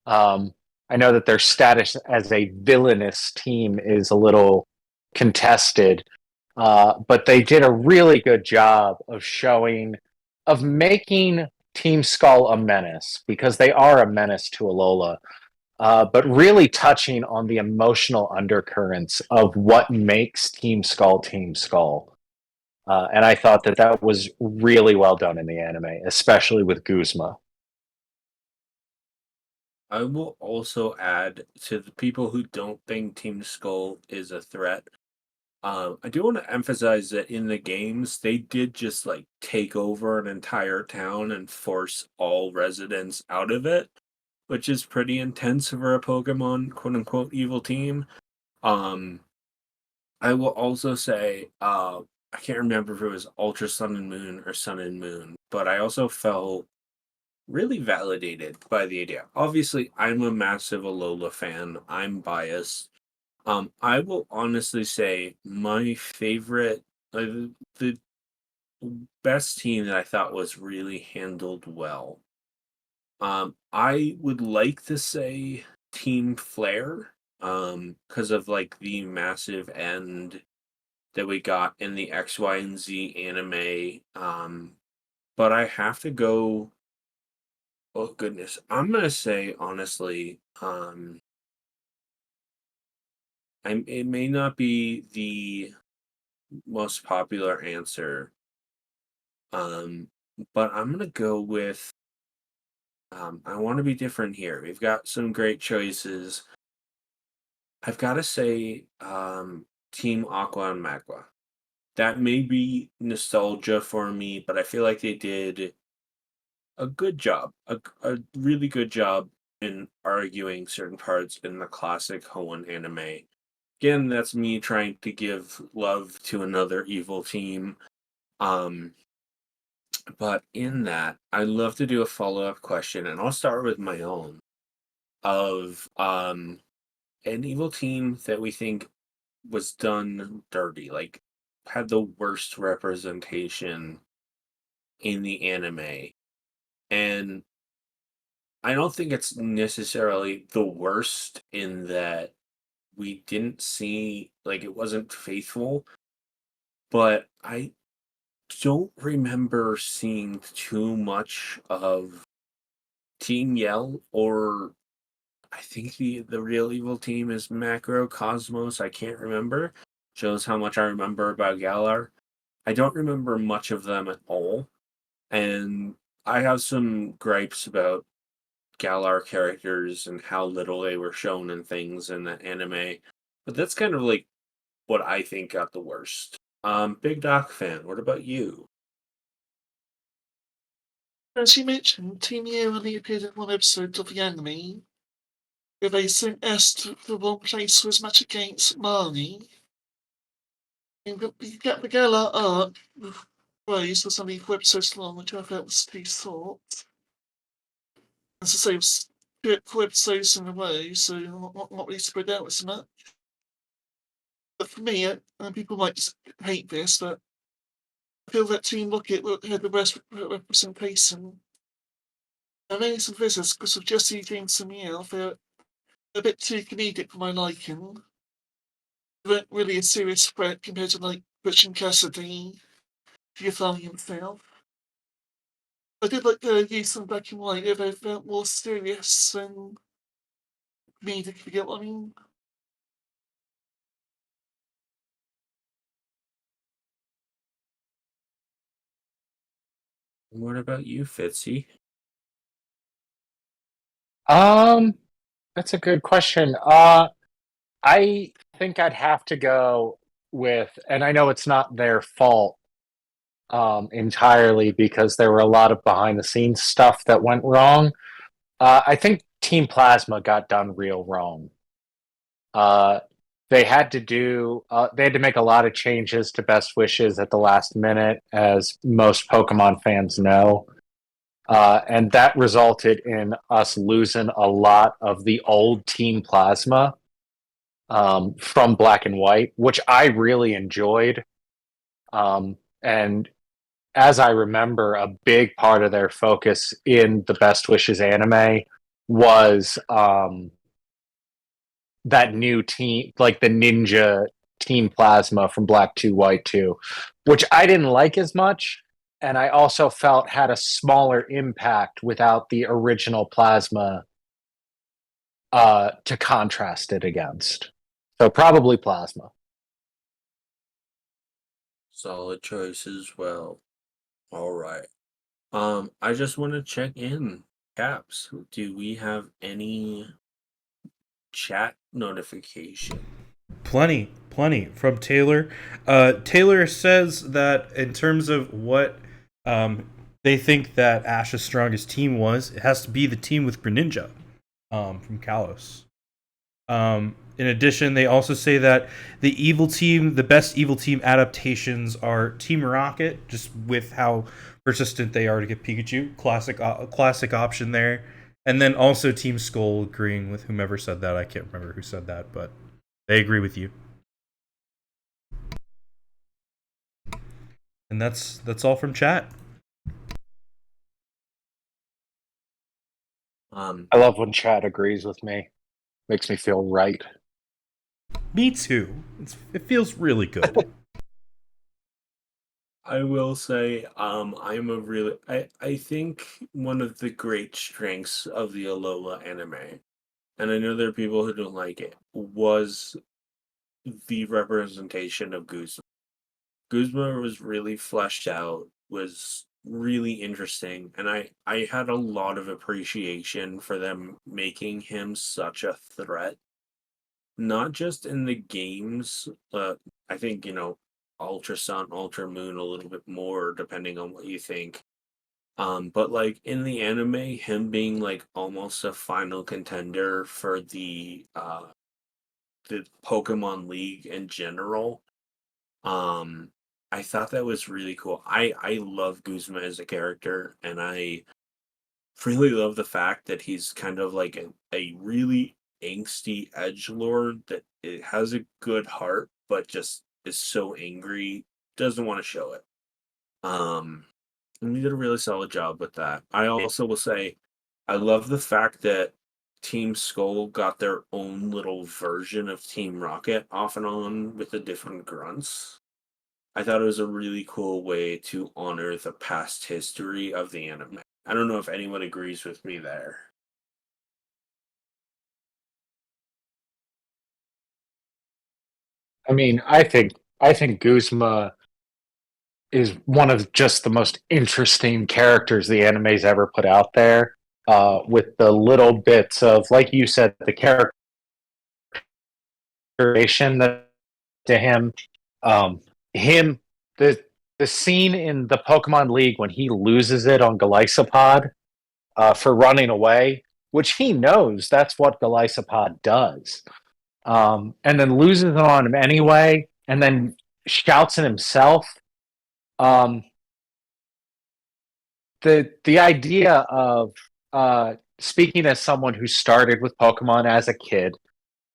Um, I know that their status as a villainous team is a little contested, but they did a really good job of making Team Skull a menace because they are a menace to Alola, but really touching on the emotional undercurrents of what makes Team Skull Team Skull. And I thought that that was really well done in the anime, especially with Guzma. I will also add to the people who don't think Team Skull is a threat. I do want to emphasize that in the games, they did just like take over an entire town and force all residents out of it, which is pretty intense for a Pokemon quote unquote evil team. Um, I will also say, I can't remember if it was Ultra Sun and Moon or Sun and Moon, but I also felt really validated by the idea. Obviously, I'm a massive Alola fan. I'm biased. I will honestly say my favorite, the best team that I thought was really handled well. I would like to say Team Flare, because of like the massive end that we got in the X, Y, and Z anime. But I have to go. Oh goodness, I'm gonna say honestly, it may not be the most popular answer, um, but I'm gonna go with I want to be different here. We've got some great choices. I've got to say, Team Aqua and Magua. That may be nostalgia for me, but I feel like they did a good job, a really good job in arguing certain parts in the classic Hoenn anime. Again, that's me trying to give love to another evil team. Um, but in that, I'd love to do a follow-up question, and I'll start with my own of an evil team that we think was done dirty, like had the worst representation in the anime. And I don't think it's necessarily the worst in that we didn't see, like, it wasn't faithful, but I don't remember seeing too much of Team Yell, or I think the real evil team is Macro Cosmos. I can't remember. Shows how much I remember about Galar. I don't remember much of them at all, and I have some gripes about Galar characters and how little they were shown in things in the anime. But that's kind of like what I think got the worst. Big Doc fan, what about you? As you mentioned, Team Year only appeared in one episode of the anime, where they sent S to the wrong place for his match against Marnie. And the Gala arc with Rose was only 4 episodes long, which I felt was too short. As I say, it was 4 episodes in a row, so not really spread out as much. But for me, and people might just hate this, but I feel that Team Rocket had the best representation. And many some visitors, because of Jesse James and Miel, they're a bit too comedic for my liking. They weren't really a serious threat compared to like Butch and Cassidy, Giovanni himself. I did like the use of black and white, where they felt more serious and comedic, if you get what I mean. What about you, Fitzy? That's a good question. I think I'd have to go with, and I know it's not their fault entirely because there were a lot of behind the scenes stuff that went wrong. I think Team Plasma got done real wrong. Uh, they had to make a lot of changes to Best Wishes at the last minute, as most Pokemon fans know. And that resulted in us losing a lot of the old Team Plasma from Black and White, which I really enjoyed. And as I remember, a big part of their focus in the Best Wishes anime was that new team, like the ninja Team Plasma from Black 2, White 2, which I didn't like as much. And I also felt had a smaller impact without the original Plasma to contrast it against. So probably Plasma. Solid choice as well. All right. I just want to check in. Caps, do we have any chat notification? Plenty from Taylor. Taylor says that in terms of what they think that Ash's strongest team was, it has to be the team with Greninja from Kalos. In addition, they also say that the best evil team adaptations are Team Rocket, just with how persistent they are to get Pikachu. Classic option there. And then also Team Skull, agreeing with whomever said that. I can't remember who said that, but they agree with you. And that's all from chat. I love when Chad agrees with me. Makes me feel right. Me too. It feels really good. I will say, I think one of the great strengths of the Alola anime, and I know there are people who don't like it, was the representation of Guzma. Guzma was really fleshed out, was really interesting, and I had a lot of appreciation for them making him such a threat, not just in the games, but I think, Ultra Sun, Ultra Moon a little bit more, depending on what you think. But like in the anime, him being like almost a final contender for the Pokemon League in general. Um, I thought that was really cool. I love Guzma as a character, and I really love the fact that he's kind of like a really angsty edge lord that it has a good heart, but just is so angry, doesn't want to show it. Um, and we did a really solid job with that. I also will say, I love the fact that Team Skull got their own little version of Team Rocket off and on with the different grunts. I thought it was a really cool way to honor the past history of the anime. I don't know if anyone agrees with me there. I mean, I think Guzma is one of just the most interesting characters the anime's ever put out there. With the little bits of, like you said, the characterization that to him, um, him the the scene in the Pokemon League when he loses it on Galisopod for running away, which he knows that's what Galisopod does, and then loses it on him anyway, and then shouts at himself. Um, the idea of speaking as someone who started with Pokemon as a kid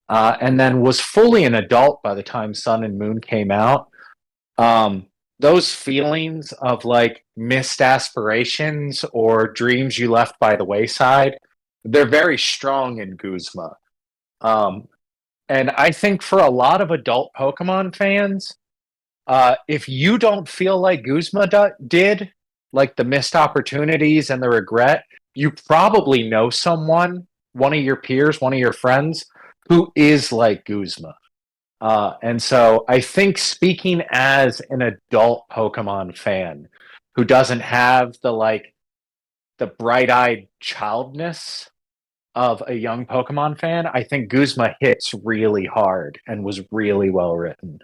and then was fully an adult by the time Sun and Moon came out. Um, those feelings of like missed aspirations or dreams you left by the wayside, they're very strong in Guzma. Um, and I think for a lot of adult Pokemon fans, if you don't feel like Guzma did, like the missed opportunities and the regret, you probably know someone, one of your peers, one of your friends, who is like Guzma. And so I think speaking as an adult Pokemon fan who doesn't have the bright-eyed childness of a young Pokemon fan, I think Guzma hits really hard and was really well written.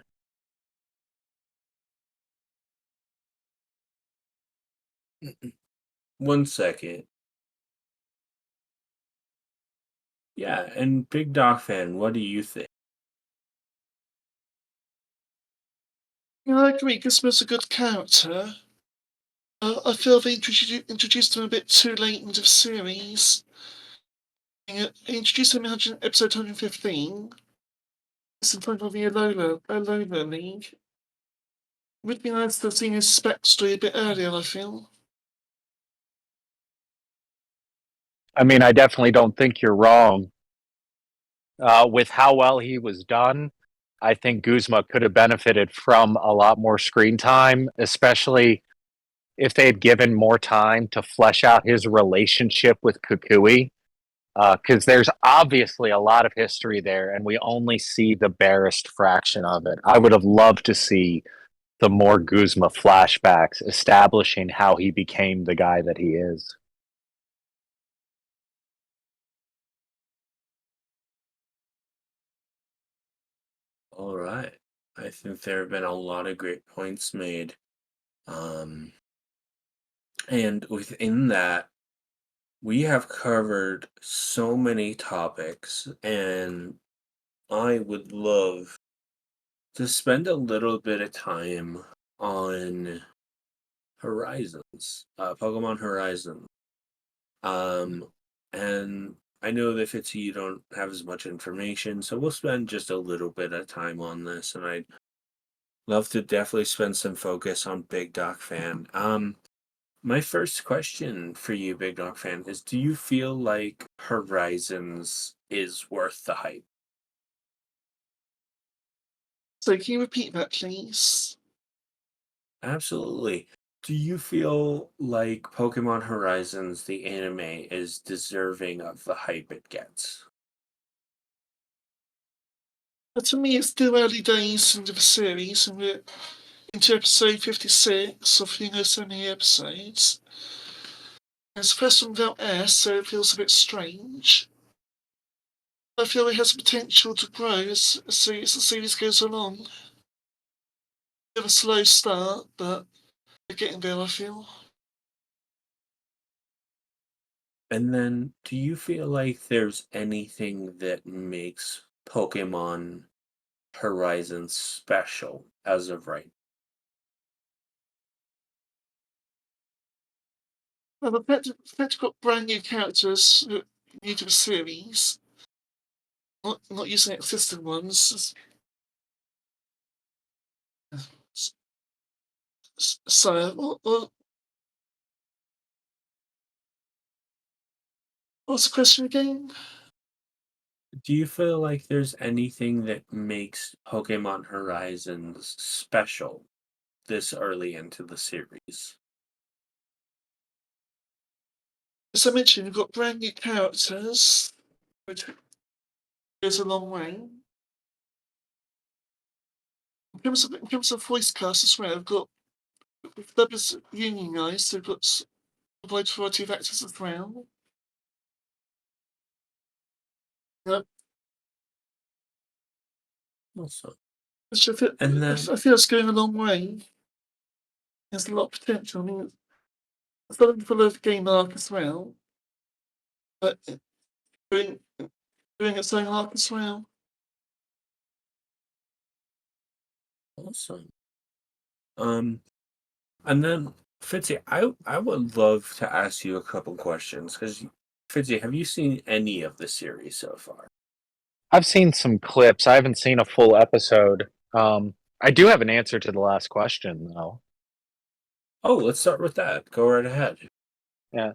One second. Yeah, and Big Dog Fan, what do you think? Yeah, I agree. Gizmo's a good character. I feel they introduced him a bit too late into the series. They introduced him in episode 115. It's in front of the Alola League. It would be nice to have seen his spec story a bit earlier, I feel. I mean, I definitely don't think you're wrong. With how well he was done, I think Guzma could have benefited from a lot more screen time, especially if they had given more time to flesh out his relationship with Kukui. Because there's obviously a lot of history there, and we only see the barest fraction of it. I would have loved to see the more Guzma flashbacks establishing how he became the guy that he is. All right. I think there have been a lot of great points made. Um, and within that, we have covered so many topics, and I would love to spend a little bit of time on Horizons, Pokemon Horizon. Um, and I know that Fitzy, you don't have as much information, so we'll spend just a little bit of time on this, and I'd love to definitely spend some focus on Big Doc Fan. My first question for you, Big Dog Fan, is do you feel like Horizons is worth the hype? So can you repeat that, please? Absolutely. Do you feel like Pokemon Horizons, the anime, is deserving of the hype it gets? But to me, it's still early days into the series, and we're into episode 56 of so many episodes. And it's the first one without Ash, so it feels a bit strange. I feel it has potential to grow as the series goes along. Bit of a slow start, but we're getting there, I feel. And then, do you feel like there's anything that makes Pokemon Horizons special as of right? Well, the fact we've got brand new characters new to the series, not using existing ones. So, what's the question again? Do you feel like there's anything that makes Pokemon Horizons special this early into the series? As I mentioned, we've got brand new characters, which goes a long way. In terms of voice cast as well, we've got dubbers unionised, so we've got a wide variety of actors as well. Yep. Also, Which and I then feel it's going a long way. There's a lot of potential. I mean, it's not only for the game arc as well, but doing its own arc as well. awesome. Um, and then Fitzy, I would love to ask you a couple questions because Fitzy, have you seen any of the series so far? I've seen some clips. I haven't seen a full episode. I do have an answer to the last question, though. Oh, let's start with that. Go right ahead. Yeah.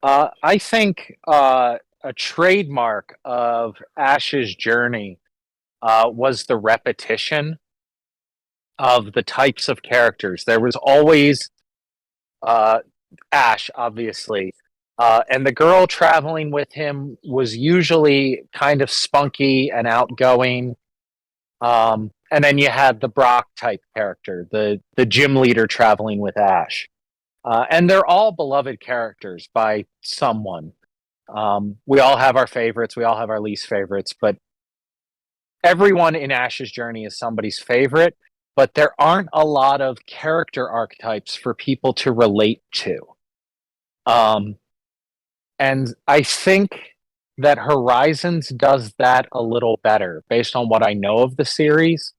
I think a trademark of Ash's journey was the repetition of the types of characters. There was always uh, Ash, obviously. And the girl traveling with him was usually kind of spunky and outgoing. And then you had the Brock type character, the gym leader traveling with Ash. And they're all beloved characters by someone. We all have our favorites, we all have our least favorites, but everyone in Ash's journey is somebody's favorite. But there aren't a lot of character archetypes for people to relate to. Um, and I think that Horizons does that a little better based on what I know of the series.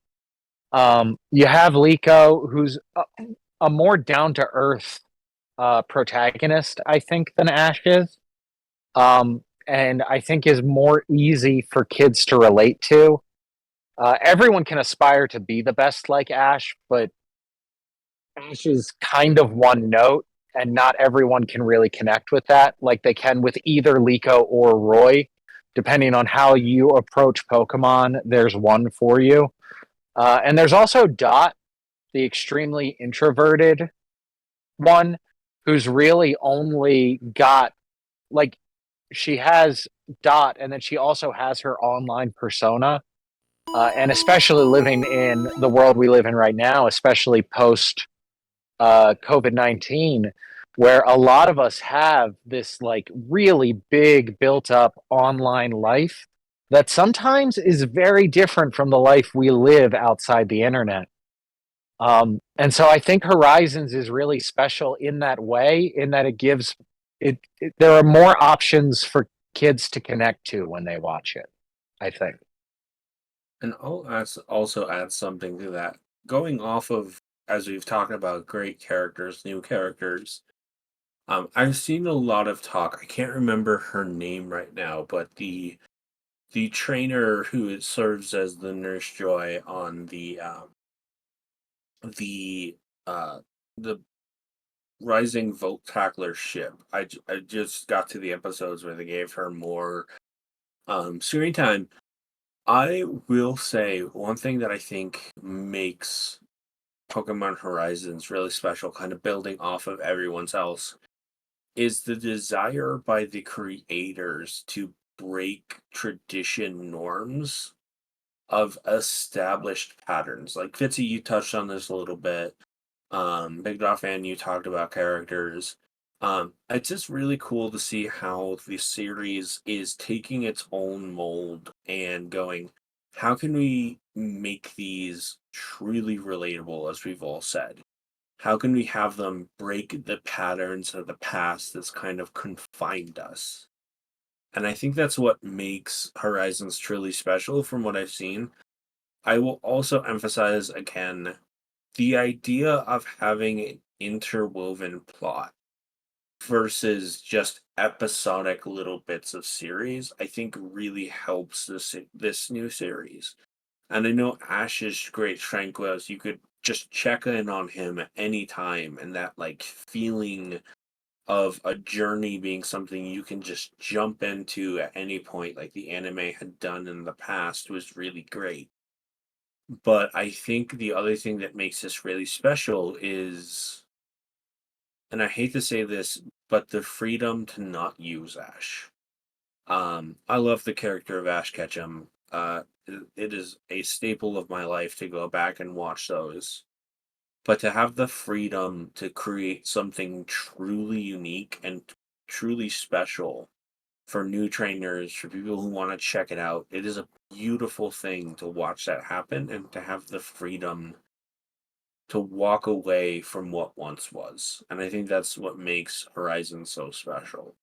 You have Liko, who's a more down to earth protagonist, I think, than Ash is. And I think is more easy for kids to relate to. Everyone can aspire to be the best like Ash, but Ash is kind of one note, and not everyone can really connect with that like they can with either Liko or Roy. Depending on how you approach Pokemon, there's one for you. And there's also Dot, the extremely introverted one, who's really only got like she has Dot, and then she also has her online persona. And especially living in the world we live in right now, especially post COVID-19, where a lot of us have this like really big built up online life that sometimes is very different from the life we live outside the internet. And so I think Horizons is really special in that way, in that it gives there are more options for kids to connect to when they watch it, I think. And also add something to that. Going off of, as we've talked about, great characters, new characters. I've seen a lot of talk. I can't remember her name right now, but the trainer who serves as the Nurse Joy on the uh the Rising Volt Tackler ship. I just got to the episodes where they gave her more screen time. I will say one thing that I think makes Pokemon Horizons really special, kind of building off of everyone's else, is the desire by the creators to break tradition norms of established patterns. Like Fitzy, you touched on this a little bit. BigDocFan, you talked about characters. It's just really cool to see how the series is taking its own mold and going, how can we make these truly relatable, as we've all said? How can we have them break the patterns of the past that's kind of confined us? And I think that's what makes Horizons truly special from what I've seen. I will also emphasize again the idea of having an interwoven plot versus just episodic little bits of series, I think really helps this new series. And I know Ash's great strength was you could just check in on him at any time, and that like feeling of a journey being something you can just jump into at any point, like the anime had done in the past, was really great. But I think the other thing that makes this really special is, and I hate to say this, but the freedom to not use Ash. I love the character of Ash Ketchum. It is a staple of my life to go back and watch those. But to have the freedom to create something truly unique and truly special for new trainers, for people who want to check it out, it is a beautiful thing to watch that happen and to have the freedom to walk away from what once was. And I think that's what makes Horizon so special.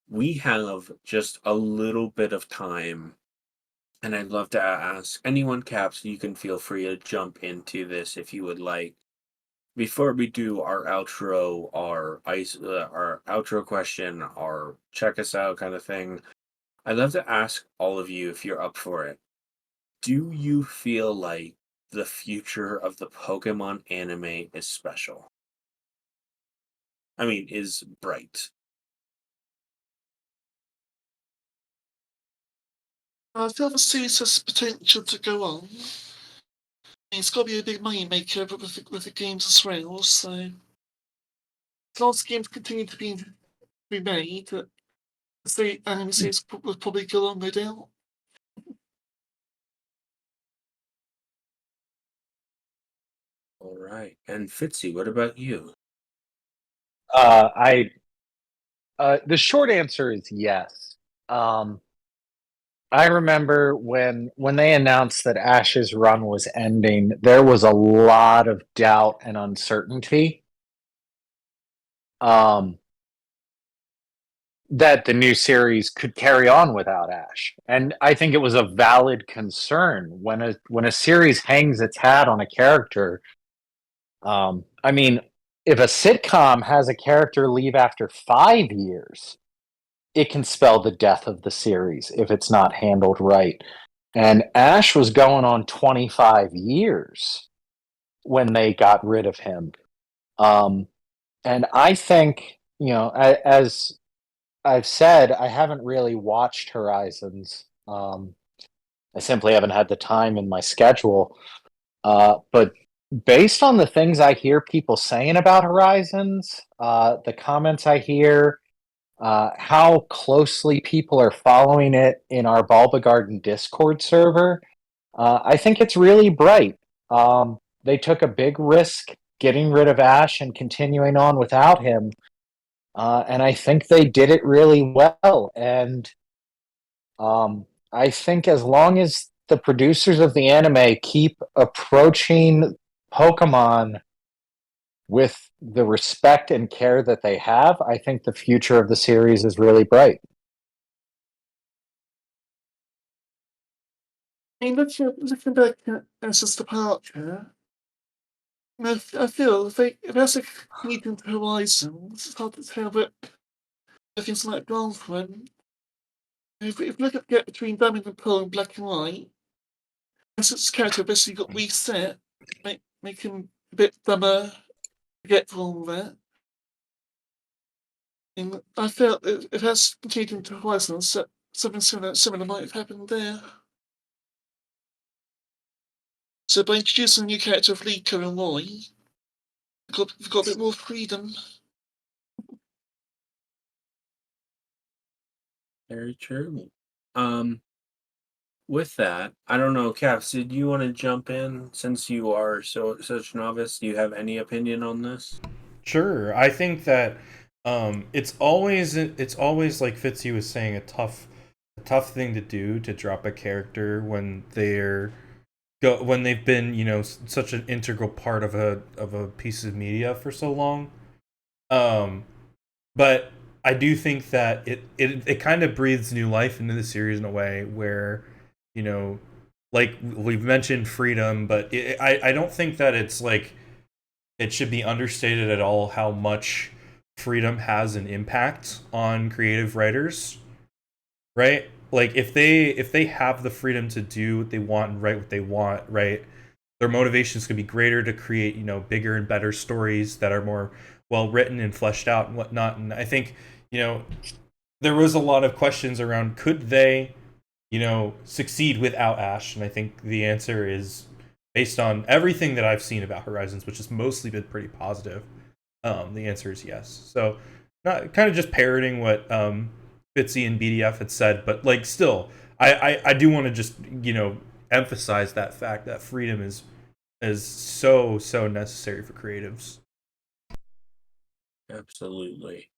We have just a little bit of time, and I'd love to ask anyone, Caps, you can feel free to jump into this if you would like. Before we do our outro, our outro question, our check us out kind of thing, I'd love to ask all of you if you're up for it. Do you feel like the future of the Pokemon anime is special? I mean, is bright. I feel the series has potential to go on. It's got to be a big money maker with the games as well. So as long as games continue to be made, the anime series will probably go on, no doubt. All right. And Fitzy, what about you? I The short answer is yes. I remember when they announced that Ash's run was ending, there was a lot of doubt and uncertainty. That the new series could carry on without Ash. And I think it was a valid concern when a series hangs its hat on a character. I mean, if a sitcom has a character leave after 5 years, it can spell the death of the series if it's not handled right. And Ash was going on 25 years when they got rid of him. And I think, as I've said, I haven't really watched Horizons. I simply haven't had the time in my schedule. But based on the things I hear people saying about Horizons, the comments I hear, how closely people are following it in our Bulba Garden Discord server, I think it's really bright. They took a big risk getting rid of Ash and continuing on without him. And I think they did it really well. And I think as long as the producers of the anime keep approaching Pokemon with the respect and care that they have, I think the future of the series is really bright. I mean, looking back at Ash's departure, I feel if Ash had continued into Horizons, it's hard to tell that things might have gone for him. If we look at the gap between Diamond and Pearl in Black and White, Ash's character basically got reset, make him a bit dumber, forgetful all that. And I felt if Ash continued into Horizons, something similar might have happened there. So by introducing a new character of Liko and Roy, we've got a bit more freedom. Very true. Um, With that, I don't know, Caps, did you want to jump in since you are such novice? Do you have any opinion on this? Sure, I think that it's always like Fitzy was saying a tough thing to do to drop a character when when they've been such an integral part of a piece of media for so long. Um, but I do think that it kind of breathes new life into the series in a way where you know like we've mentioned freedom, but I don't think that it's like it should be understated at all how much freedom has an impact on creative writers, right? Like if they have the freedom to do what they want and write what they want, right? Their motivations could be greater to create, bigger and better stories that are more well written and fleshed out and whatnot. And I think, you know, there was a lot of questions around could they, succeed without Ash? And I think the answer is based on everything that I've seen about Horizons, which has mostly been pretty positive. The answer is yes. So, not kind of just parroting what Fitzy and BDF had said, but like still, I do want to just emphasize that fact that freedom is so necessary for creatives. Absolutely.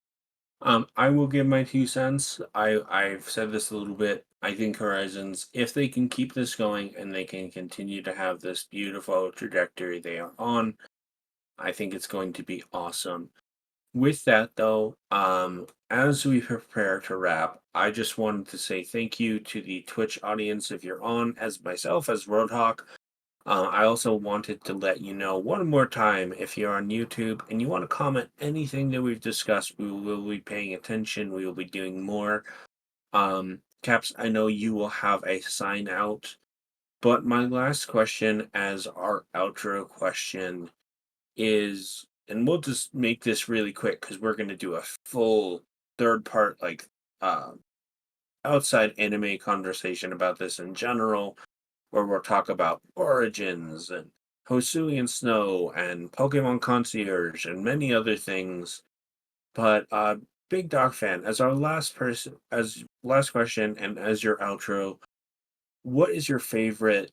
I will give my 2 cents. I've said this a little bit. I think Horizons, if they can keep this going and they can continue to have this beautiful trajectory they are on, I think it's going to be awesome. With that though, as we prepare to wrap, I just wanted to say thank you to the Twitch audience if you're on, as myself, as Rhodehawk. I also wanted to let you know one more time if you're on YouTube and you want to comment anything that we've discussed, we will be paying attention. We will be doing more. Caps, I know you will have a sign out, but my last question as our outro question is, and we'll just make this really quick because we're going to do a full third part, like uh, outside anime conversation about this in general, where we'll talk about Origins and Hosui and Snow and Pokemon Concierge and many other things. But Big Dog Fan, as our last question and as your outro, what is your favorite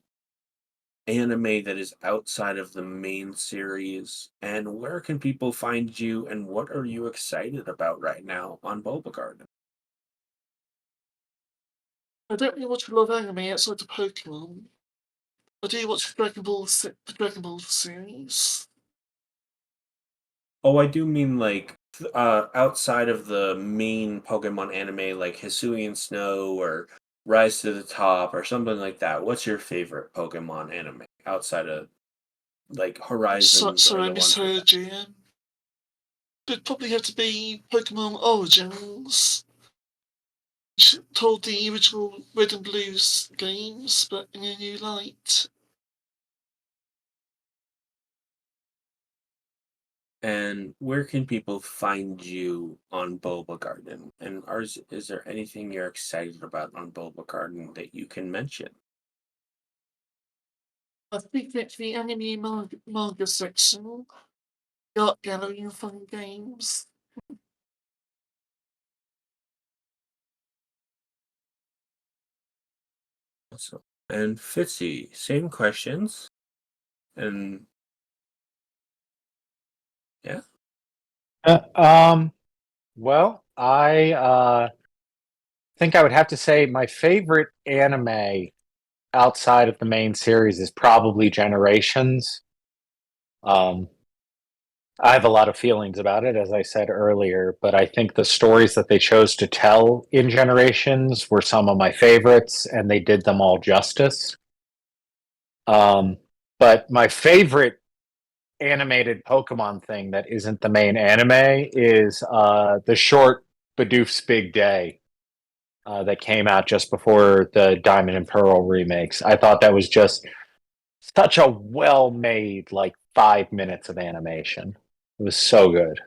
anime that is outside of the main series, and where can people find you, and what are you excited about right now on Bulba Garden? I don't really watch a lot of anime outside of Pokemon. I do watch the Dragon Ball series. Oh, I do mean like outside of the main Pokemon anime, like Hisui and Snow or Rise to the Top or something like that. What's your favorite Pokemon anime outside of like Horizons or Sorry, I the ones with that? misheard you. It'd probably have to be Pokemon Origins, which told the original Red and Blues games, but in a new light. And where can people find you on Bulba Garden? And is there anything you're excited about on Bulba Garden that you can mention? I think that's the anime manga section, the art gallery and fun games. Awesome. And Fitzy, same questions. And yeah. Uh, um, well, I think I would have to say my favorite anime outside of the main series is probably Generations. Um, I have a lot of feelings about it, as I said earlier, but I think the stories that they chose to tell in Generations were some of my favorites, and they did them all justice. Um, but my favorite animated Pokemon thing that isn't the main anime is the short Bidoof's Big Day that came out just before the Diamond and Pearl remakes. I thought that was just such a well made, like 5 minutes of animation. It was so good.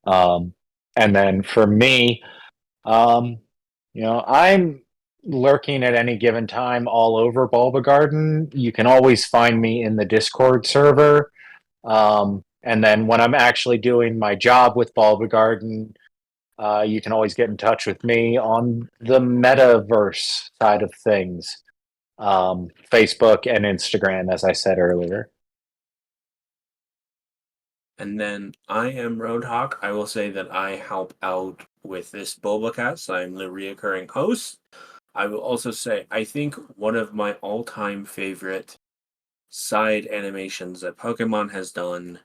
Um, and then for me, um, I'm lurking at any given time all over Bulba Garden. You can always find me in the Discord server. And then when I'm actually doing my job with Bulba Garden, You can always get in touch with me on the metaverse side of things, Facebook and Instagram, as I said earlier. And then I am Rhodehawk. I will say that I help out with this Bulbacast. I'm the reoccurring host. I will also say I think one of my all-time favorite side animations that Pokemon has done.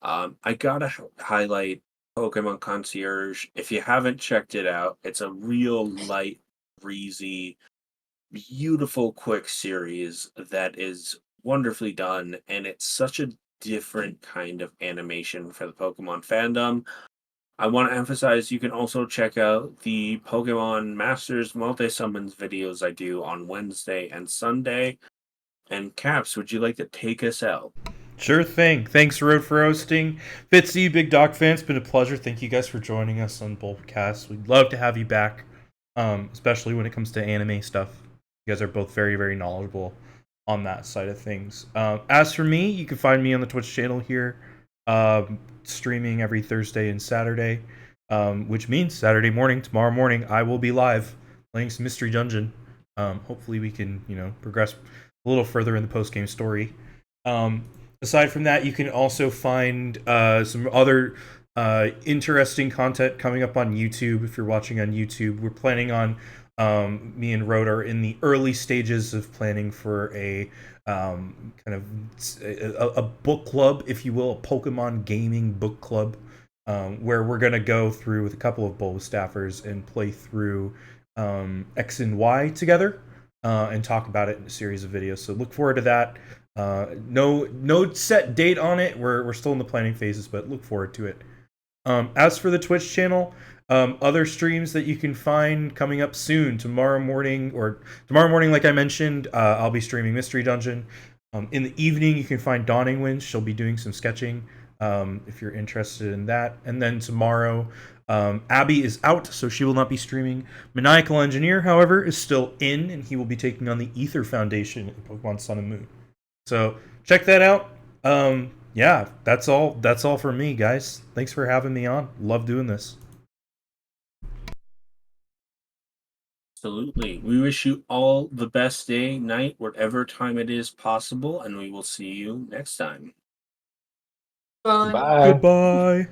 I gotta highlight Pokemon Concierge. If you haven't checked it out, it's a real light, breezy, beautiful, quick series that is wonderfully done, and it's such a different kind of animation for the Pokemon fandom. I want to emphasize you can also check out the Pokemon Masters multi summons videos I do on Wednesday and Sunday. And Caps, would you like to take us out? Sure thing. Thanks, Road, for hosting. Fitzy, BigDocFan, it's been a pleasure. Thank you guys for joining us on Bulbcast. We'd love to have you back, especially when it comes to anime stuff. You guys are both very, very knowledgeable on that side of things. As for me, you can find me on the Twitch channel here, streaming every Thursday and Saturday, which means Saturday morning, tomorrow morning, I will be live playing some Mystery Dungeon. Hopefully we can, progress a little further in the post-game story. Aside from that, you can also find some other interesting content coming up on YouTube. If you're watching on YouTube, we're planning on, me and Rhoda are in the early stages of planning for a kind of a book club, if you will, a Pokemon gaming book club, where we're going to go through with a couple of Bulb staffers and play through X and Y together and talk about it in a series of videos. So look forward to that. No set date on it. We're still in the planning phases, but look forward to it. As for the Twitch channel, other streams that you can find coming up soon. Tomorrow morning, like I mentioned, I'll be streaming Mystery Dungeon. In the evening, you can find Dawning Winds. She'll be doing some sketching if you're interested in that. And then tomorrow, Abby is out, so she will not be streaming. Maniacal Engineer, however, is still in, and he will be taking on the Ether Foundation in Pokemon Sun and Moon. So check that out. Yeah, that's all for me, guys. Thanks for having me on. Love doing this. Absolutely. We wish you all the best day, night, whatever time it is possible, and we will see you next time. Bye. Bye. Goodbye.